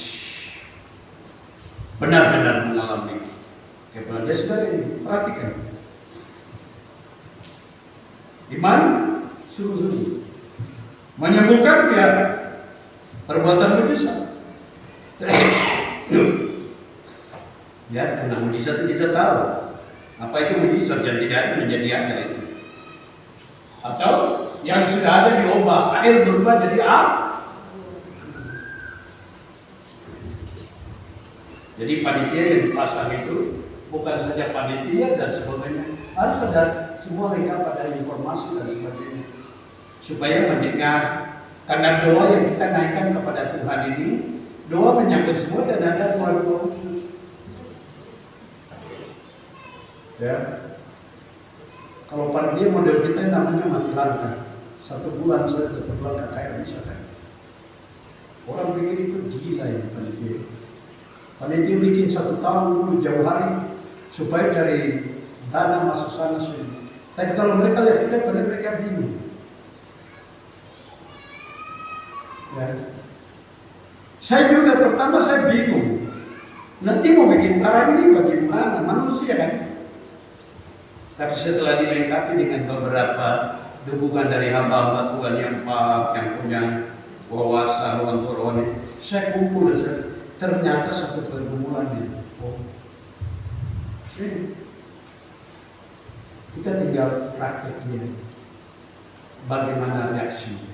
Benar-benar mengalami kebenaran. Dia sudah ini, perhatikan. Iman, sungguh-sungguh. Menyembuhkan ya perbuatan mujizat. Ya, karena mujizat itu kita tahu apa itu mujizat yang tidak ada menjadi ada itu. Atau yang sudah ada diubah, air berubah jadi air. Jadi panitia yang dipasang itu bukan saja panitia dan sebagainya, harus ada semua lengkap, ada informasi dan sebagainya. Supaya mendengar, karena doa yang kita naikkan kepada Tuhan ini, doa menyangkut semua dan ada doa-doa khusus. Ya, kalau panitia model kita namanya mati langkah, 1 bulan saja 1 bulan KKR bisa kan? Orang pikir itu gila ya panitia. Panitia bikin 1 tahun dulu jauh hari supaya cari dana masuk sana sini. Tapi kalau mereka lihat kita, pada mereka bingung. Ya. Saya juga pertama saya bingung. Nanti mau bikin barang ini bagaimana? Manusia kan? Tapi setelah dilengkapi dengan beberapa dukungan dari hamba-hamba Tuhan yang punya wawasan rohani, saya kumpul dan ternyata satu pergumulan. Oh, kita tinggal prakteknya. Bagaimana reaksinya?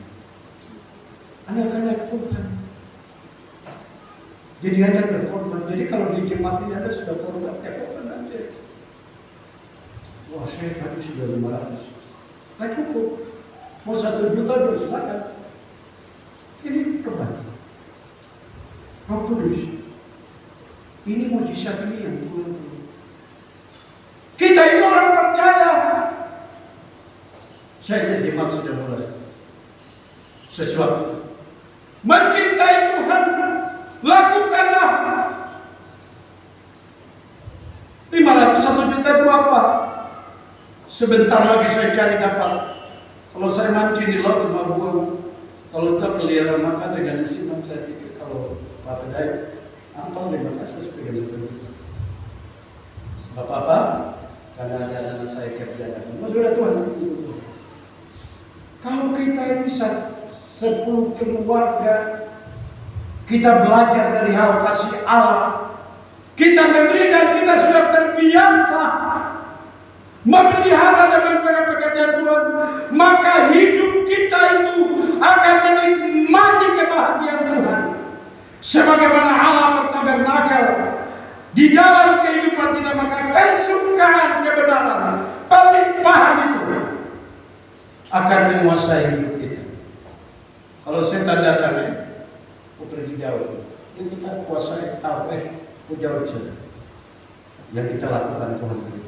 Anak-anak Tuhan. Jadi ada berkorban. Jadi kalau di jemaat ini ada sudah korban, ya korban aja. Wah, saya tadi sudah 500. Nah cukup. Mau 1 juta dulu silakan. Ini korban. Roh Kudus. Ini mujizat ini yang Tuhan. Kita ini orang percaya. Saya jemaat sudah mulai sesuatu. Mencintai Tuhan, lakukanlah. 500 1 juta itu apa? Sebentar lagi saya cari dapat. Kalau saya mancing di laut cuma buang. Kalau tak pelihara maka dengan siman, saya pikir kalau Pak Pedai ampun dengan kasih sebagai itu. Sebab apa? Karena ada anak saya kerja dan sudah Tuhan. Kalau kita ini 10 keluarga, kita belajar dari hal kasih Allah, kita memberi dan kita sudah terbiasa memelihara dan memperoleh pekerjaan Tuhan, maka hidup kita itu akan menikmati kebahagiaan Tuhan. Sebagaimana Allah bertabernakel di dalam kehidupan kita, maka kesukaan kebenaran pelimpahan itu akan menguasai hidup kita. Kalau setan datang ya, aku pergi jauh. Yang kita kuasai tahu aku jauh saja. Yang kita lakukan Tuhan ini.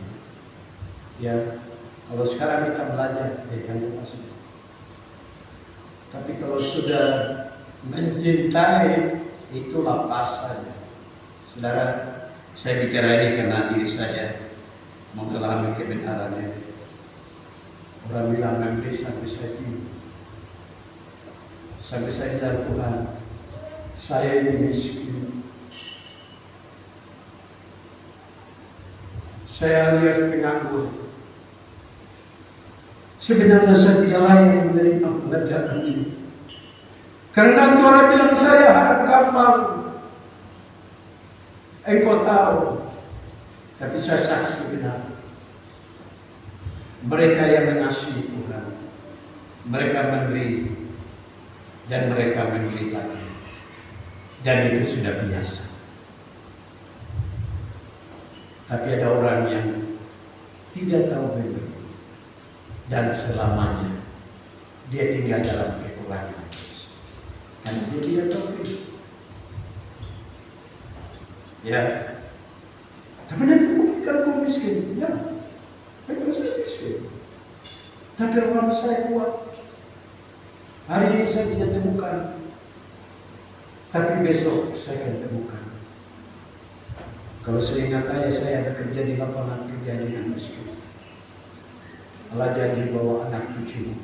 Ya, kalau sekarang kita belajar, yang pasti. Tapi kalau sudah mencintai, itu lepas saja. Saudara, Saya bicara ini karena diri saya mengalami kebenarannya. Orang bilang memberi sampai saya bingung. Sampai saya bilang, Tuhan, saya ini miskin. Saya alias penganggur. Sebenarnya saya tidak layak menerima pekerjaan ini. Karena itu orang bilang saya harap gampang. Engkau tahu. Tapi saya saksi benar. Mereka yang mengasihi Tuhan, mereka memberi dan mereka memberi lagi. Dan itu sudah biasa. Tapi ada orang yang tidak tahu memberi. Dan selamanya dia tinggal dalam kekurangan. Karena dia tidak tahu memberi. Ya. Tapi nanti bukan miskin. Ya. Memang saya miskin. Tapi orang saya kuat. Hari ini saya tidak temukan. Tapi besok saya akan temukan. Kalau saya ingat ayah saya ada kerja di lapangan kerja dengan miskin. Allah janji bahwa anak cucu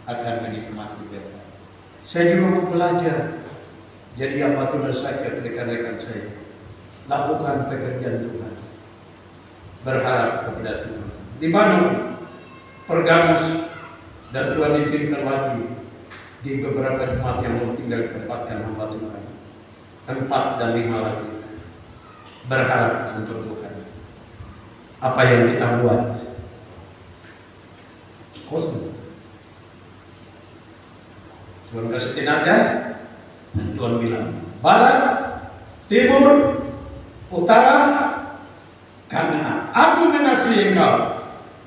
akan menikmati berkat. Saya juga mau belajar. Jadi apa tugas saya rekan-rekan saya? Lakukan pekerjaan Tuhan. Berharap kepada Tuhan. Di Bandung, Pergamus, dan Tuhan izinkan lagi di beberapa jemaat yang mau tinggal ditempatkan hamba Tuhan. 4 dan 5 lagi. Berharap untuk Tuhan. Apa yang kita buat kosong. Tuhan kasih tenaga dan Tuhan bilang barat, timur, utara, karena aku mengasihi engkau,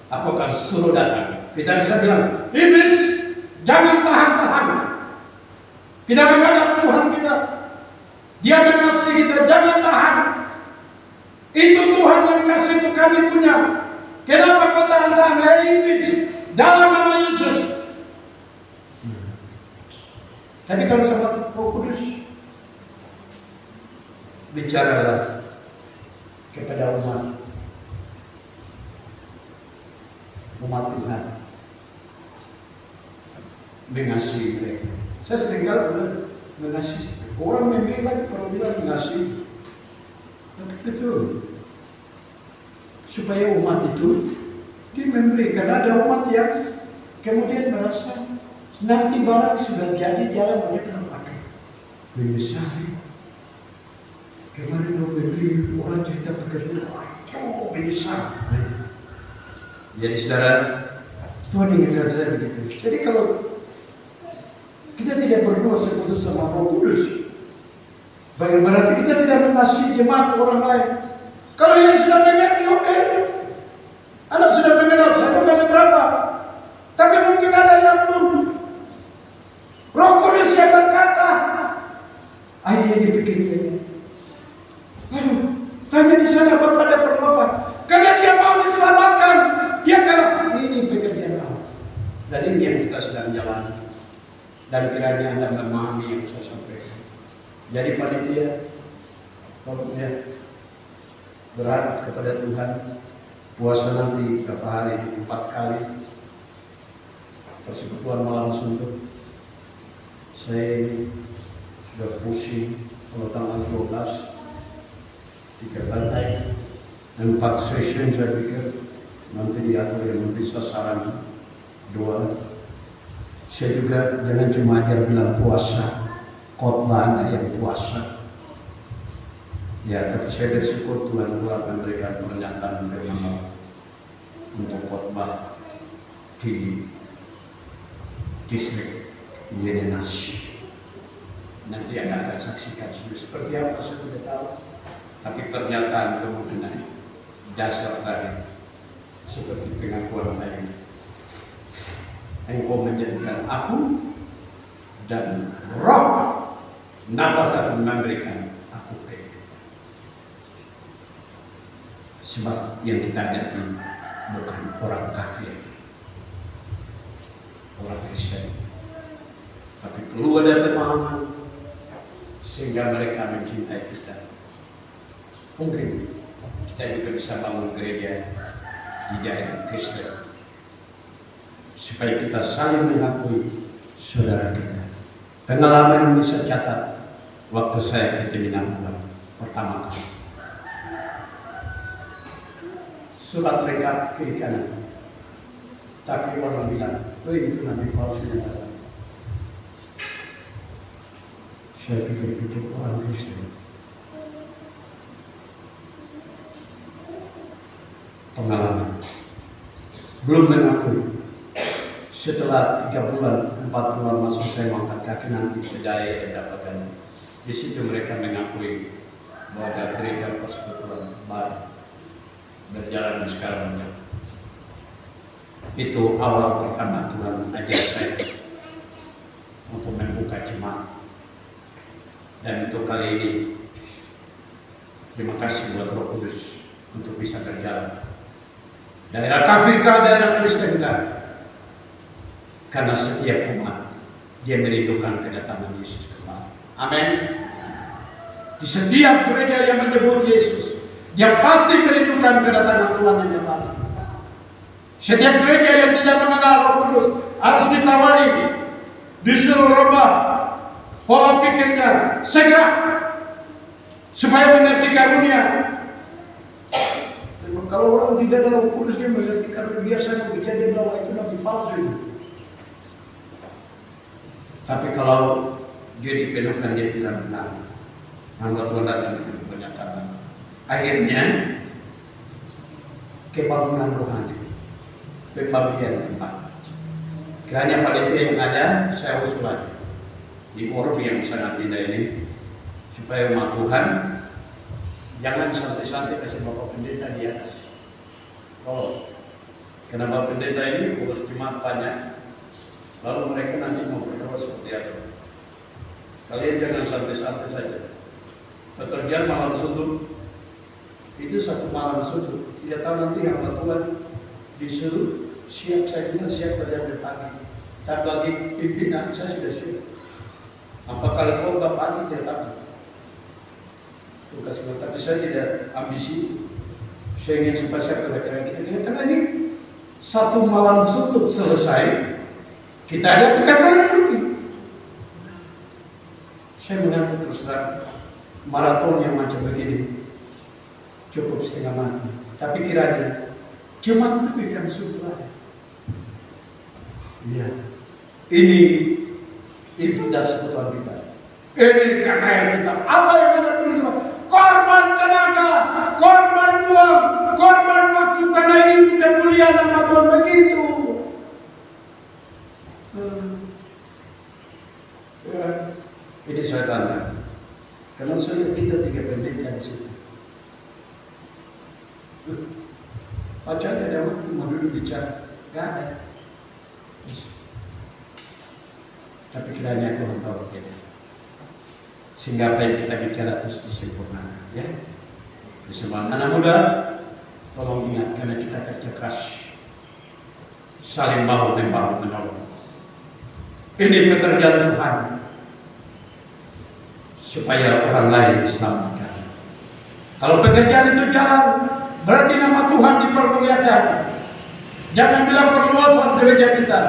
aku akan suruh datang. Kita bisa bilang, iblis jangan tahan-tahan. Kita menghadap Tuhan kita, Dia mengasihi kita, jangan tahan. Itu Tuhan yang kasih itu kami punya. Kenapa kau tahan-tahan? Hei iblis, dalam nama Yesus. Tapi kalau sama Roh Kudus, bicaralah kepada umat Tuhan, mengasihi mereka. Saya seringkali mengasihi orang membela, kalau bilang mengasihi. Betul. Supaya umat itu dia memberi. Karena ada umat yang kemudian merasa nanti barang sudah jadi jalan mereka pakai. Menyesali. Kemarin mau memberi orang cerita pekerjaan. Oh, menyesal. Jadi saudara, Tuhan ingatkan saya begitu. Jadi kalau kita tidak berdoa sekutu sama Roh Kudus, berarti kita tidak mengasihi jemaat orang lain. Kalau yang sudah mengerti, oke. Anak sudah mengenal, saya mau kasih berapa. Tapi mungkin ada yang belum. Roh Kudus yang berkata, akhirnya dipikirnya. Aduh, tanya di sana Bapak ada perlu apa? Karena dia mau diselamatkan. Dia kalau ini pekerjaan Allah. Dan ini yang kita sedang jalan. Dan kiranya Anda memahami yang saya sampaikan. Jadi panitia, tolong ya, berharap kepada Tuhan, puasa nanti berapa hari, 4 kali, persekutuan malam suntuk. Saya ini sudah pusing, kalau tanggal 12, 3 lantai, 4 session saya pikir, nanti diatur yang nanti sasaran 2. Saya juga jangan cuma ajar bilang puasa, khotbah yang puasa. Ya, tapi saya bersyukur Tuhan telah memberikan pernyataan firman untuk khotbah di distrik Yerenas. Nanti Anda akan saksikan seperti apa saya tidak tahu. Tapi pernyataan itu mengenai dasar tadi seperti pengakuan lain. Engkau menjadikan aku dan roh nafas akan memberikan aku hidup. Sebab yang kita hadapi bukan orang kafir, orang Kristen, tapi perlu ada pemahaman sehingga mereka mencintai kita Mungkin kita juga bisa bangun gereja di daerah Kristen supaya kita saling mengakui saudara kita. Pengalaman ini saya catat waktu saya ke Minangkabau pertama kali. Surat lengkap kiri kanan, tapi orang bilang, "Oh itu Nabi Paulus yang datang." Saya pikir-pikir orang Kristen pengalaman belum mengakui. Setelah 3 bulan, 4 bulan masuk saya mengangkat kaki nanti percaya dapatkan. Di situ mereka mengakui bahwa ada gereja persekutuan baru berjalan sekarang. Itu awal pertama Tuhan ajar saya untuk membuka jemaat. Dan untuk kali ini terima kasih buat Roh Kudus untuk bisa berjalan. Daerah kafir kah, daerah Kristen kah? Karena setiap umat dia merindukan kedatangan Yesus kembali. Amin. Di setiap gereja yang menyebut Yesus, dia pasti merindukan kedatangan Tuhan yang kembali. Setiap gereja yang tidak mengenal Roh Kudus harus ditawari, disuruh rubah pola pikirnya segera supaya mengerti karunia. Kalau orang tidak ada Roh Kudus dia mengerti karunia, biasanya bicara bahwa itu nabi palsu itu. Tapi kalau dia dipenuhkan, dia bilang benar. Hamba Tuhan datang dengan pernyataan. Akhirnya kebangunan rohani, pembagian tempat. Kiranya panitia yang ada saya usulkan di forum yang sangat indah ini, supaya umat Tuhan jangan santai-santai kasih Bapak Pendeta di atas. Oh, karena Bapak Pendeta ini urus jemaat banyak. Lalu mereka nanti mau berdoa seperti apa? Kalian jangan santai-santai saja. Pekerjaan malam suntuk itu satu malam suntuk. Tidak tahu nanti hamba Tuhan disuruh siap, saya bilang siap kerja pagi. Tapi bagi pimpinan saya sudah siap. Apakah kau nggak pagi dia takut? Tugas kita, tapi saya tidak ambisi. Saya ingin supaya saya kerjakan kita. Karena ini satu malam suntuk selesai. Kita ada perkataan ini. Saya mengaku terus terang, maraton yang macam begini cukup setengah mati. Tapi kiranya jemaat itu berikan surga. Iya. Ini ibu dan sekutuan kita. Ini kakak kita. Apa yang kita tulis? Korban tenaga, korban uang, korban waktu, karena ini tidak mulia nama Tuhan begitu. Ya, ini saya tanya, karena saya kita 3 pendeta di situ. Baca ada waktu mau duduk bicara, nggak ada. Tapi kiranya Tuhan tahu kita, sehingga apa yang kita bicara terus disempurnakan. Ya, bersama anak muda, tolong ingat karena kita kerja keras, saling bahu membahu menolong. Ini pekerjaan Tuhan supaya orang lain diselamatkan. Kalau pekerjaan itu jalan, berarti nama Tuhan dipermuliakan. Jangan bilang perluasan gereja kita,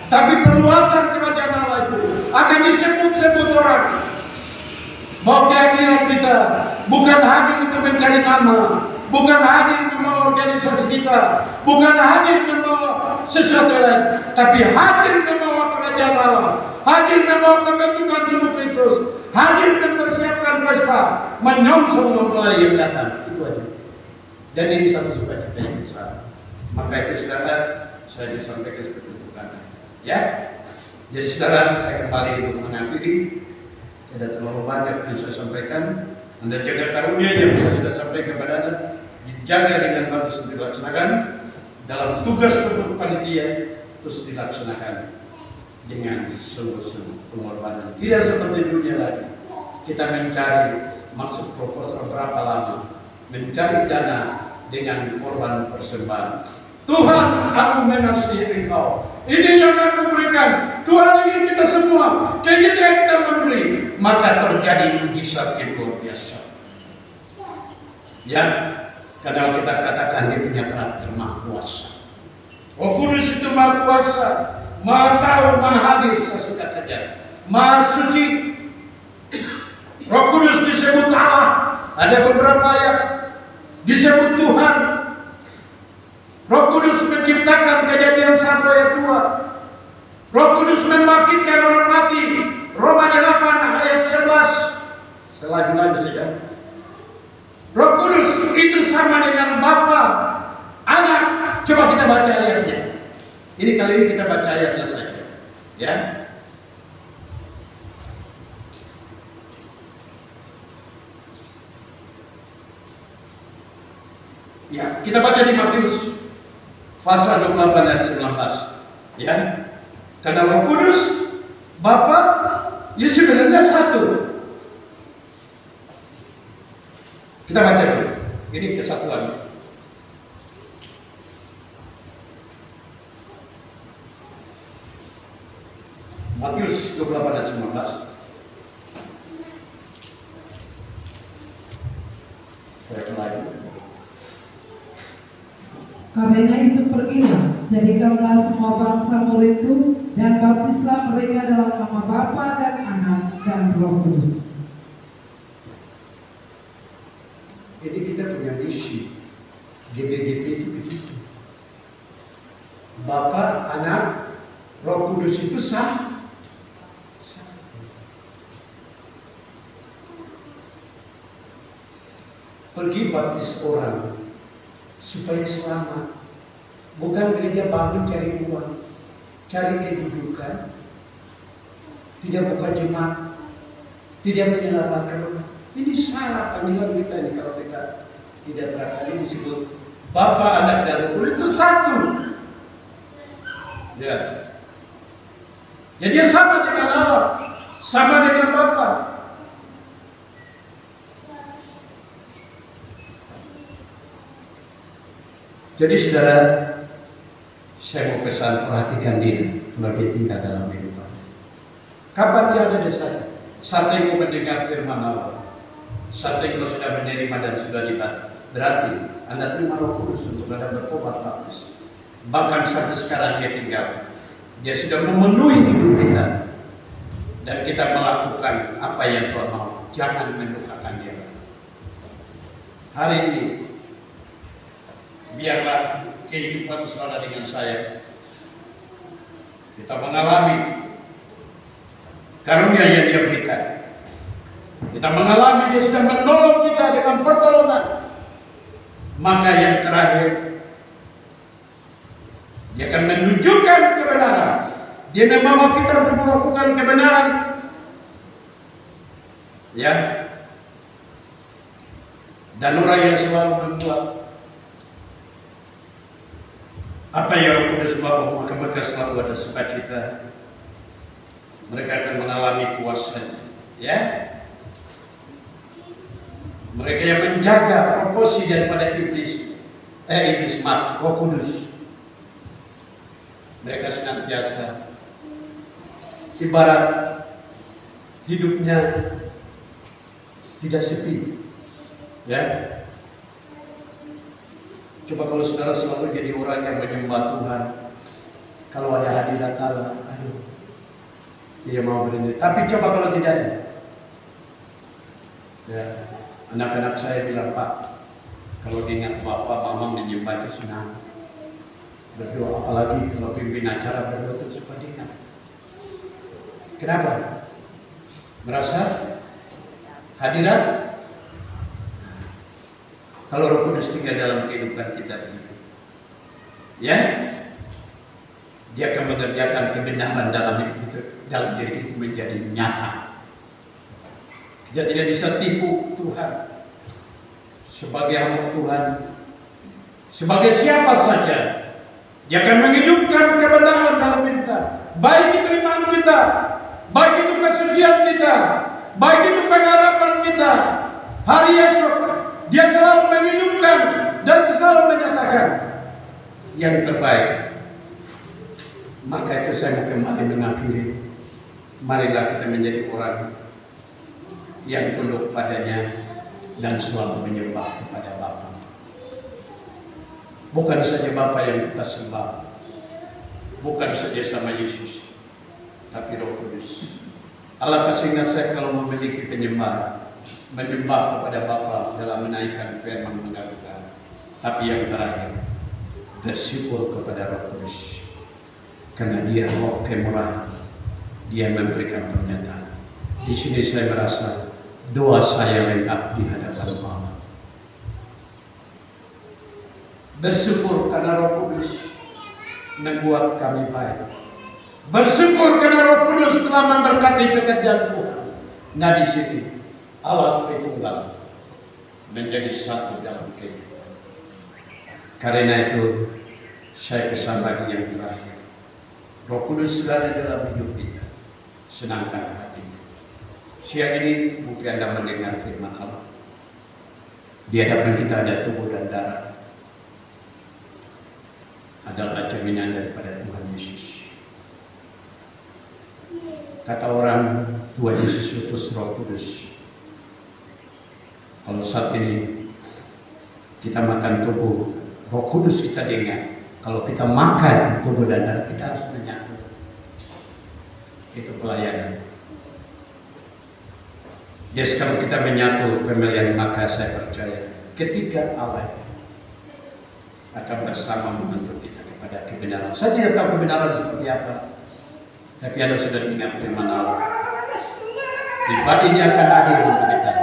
tapi perluasan kerajaan Allah itu akan disebut-sebut orang. Bahwa keyakinan kita bukan hadir untuk mencari nama, bukan hadir membawa organisasi kita, bukan hadir membawa sesuatu lain, tapi hadir membawa kerajaan Allah, hadir membawa pembentukan tubuh Kristus, hadir mempersiapkan pesta, menyongsong mempelai yang datang. Itu aja. Dan ini satu sukacita yang besar. Maka itu saudara, saya disampaikan seperti itu kan. Ya. Jadi saudara, saya kembali untuk mengakhiri. Tidak terlalu banyak yang saya sampaikan. Anda jaga karunia yang saya sudah sampaikan kepada Anda, dijaga dengan bagus untuk dilaksanakan dalam tugas tubuh panitia, terus dilaksanakan dengan sungguh-sungguh pengorbanan. Tidak seperti dunia lagi. Kita mencari masuk proposal berapa lama, mencari dana dengan korban persembahan. Tuhan, aku mengasihi Engkau. Ini yang aku berikan. Tuhan ingin kita semua, ketika kita memberi, maka terjadi mujizat yang luar biasa. Ya, kadang kita katakan dia punya karakter maha kuasa. Roh Kudus itu maha kuasa, maha tahu, maha hadir, saya suka saja. Maha suci. Roh Kudus disebut Allah. Ada beberapa ayat disebut Tuhan. Roh Kudus menciptakan Kejadian 1 ayat 2. Roh Kudus membangkitkan orang mati. Roma 8 ayat 11. Saya lagi saja. Roh Kudus itu sama dengan Bapa, Anak. Coba kita baca ayatnya. Ini kali ini kita baca ayatnya saja. Ya. Ya, kita baca di Matius pasal 28 ayat 19. Ya. Karena Roh Kudus, Bapa, ya sebenarnya satu. Kita baca dulu. Ini kesatuan. Matius 28 ayat 19. Saya mulai. Karena itu pergilah, jadikanlah semua bangsa muridku dan baptislah mereka dalam nama Bapa dan Anak dan Roh Kudus. Jadi kita punya misi. GPGP itu begitu. Bapa, Anak, Roh Kudus itu sah. Pergi baptis orang supaya selamat. Bukan gereja bangun cari uang, cari kedudukan, tidak buka jemaat, tidak menyelamatkan orang. Ini salah panggilan kita ini kalau kita tidak terapkan. Ini disebut Bapa, Anak dan Roh Kudus itu satu. Ya. Jadi dia sama dengan Allah, sama dengan Bapa. Jadi saudara, saya mau pesan, perhatikan dia kalau dia tinggal dalam kehidupan. Kapan dia ada di sana? Saat dia mau mendengar firman Allah, saat dia sudah menerima dan sudah dibantu, berarti Anda terima Roh Kudus untuk Anda bertobat baptis. Bahkan sampai sekarang dia tinggal, dia sudah memenuhi hidup kita, dan kita melakukan apa yang Tuhan mau. Jangan mendukakan dia. Hari ini biarlah kehidupan saudara dengan saya, kita mengalami karunia yang dia berikan. Kita mengalami dia sudah menolong kita dengan pertolongan. Maka yang terakhir, dia akan menunjukkan kebenaran. Dia membawa kita untuk melakukan kebenaran. Ya. Dan orang yang selalu membuat apa yang Roh Kudus bawa, maka mereka selalu ada sukacita. Mereka akan mengalami kuasa, ya. Mereka yang menjaga proporsi daripada iblis, Roh Kudus. Mereka senantiasa ibarat hidupnya tidak sepi, ya. Coba kalau saudara selalu jadi orang yang menyembah Tuhan, kalau ada hadirat Allah, aduh, dia mau berhenti. Tapi coba kalau tidak ada, ya, anak-anak saya bilang, Pak, kalau diingat Bapak, Mama menyembah itu senang, berdoa, apalagi kalau pimpin acara berdoa itu suka diingat. Kenapa? Merasa hadirat. Kalau Roh Kudus tinggal dalam kehidupan kita ini, ya, dia akan mengerjakan kebenaran dalam diri itu menjadi nyata. Dia tidak bisa tipu Tuhan. Sebagai hamba Tuhan, sebagai siapa saja, dia akan menghidupkan kebenaran dalam kita. Baik itu iman kita, baik itu kesucian kita, baik itu pengharapan kita. Hari esok dia selalu menghidupkan dan selalu menyatakan yang terbaik. Maka itu saya mau kembali mengakhiri. Marilah kita menjadi orang yang tunduk padanya, dan selalu menyembah kepada Bapa. Bukan saja Bapa yang kita sembah, bukan saja sama Yesus, tapi Roh Kudus. Allah kasih ingat saya kalau memiliki penyembah, menyembah kepada Bapa dalam menaikkan firman mengatakan. Tapi yang terakhir, bersyukur kepada Roh Kudus, karena Dia Roh kemurahan, Dia memberikan pernyataan. Di sini saya merasa doa saya lengkap di hadapan Allah. Bersyukur karena Roh Kudus membuat kami baik. Bersyukur karena Roh Kudus telah memberkati pekerjaan Tuhan. Nah di sini Allah Tritunggal menjadi satu dalam kehidupan. Karena itu saya pesan lagi yang terakhir. Roh Kudus sudah ada dalam hidup kita. Senangkan hatinya. Siang ini mungkin Anda mendengar firman Allah. Di hadapan kita ada tubuh dan darah. Adalah jaminan daripada Tuhan Yesus. Kata orang, Tuhan Yesus utus Roh Kudus. Kalau saat ini kita makan tubuh, Roh Kudus kita dengar. Kalau kita makan tubuh dan darah, kita harus menyatu. Itu pelayanan. Jadi kalau kita menyatu pemilihan, maka saya percaya ketiga Allah akan bersama membentuk kita kepada kebenaran. Saya tidak tahu kebenaran seperti apa, tapi Anda sudah ingat firman Allah. Sifat ini akan hadir untuk kita.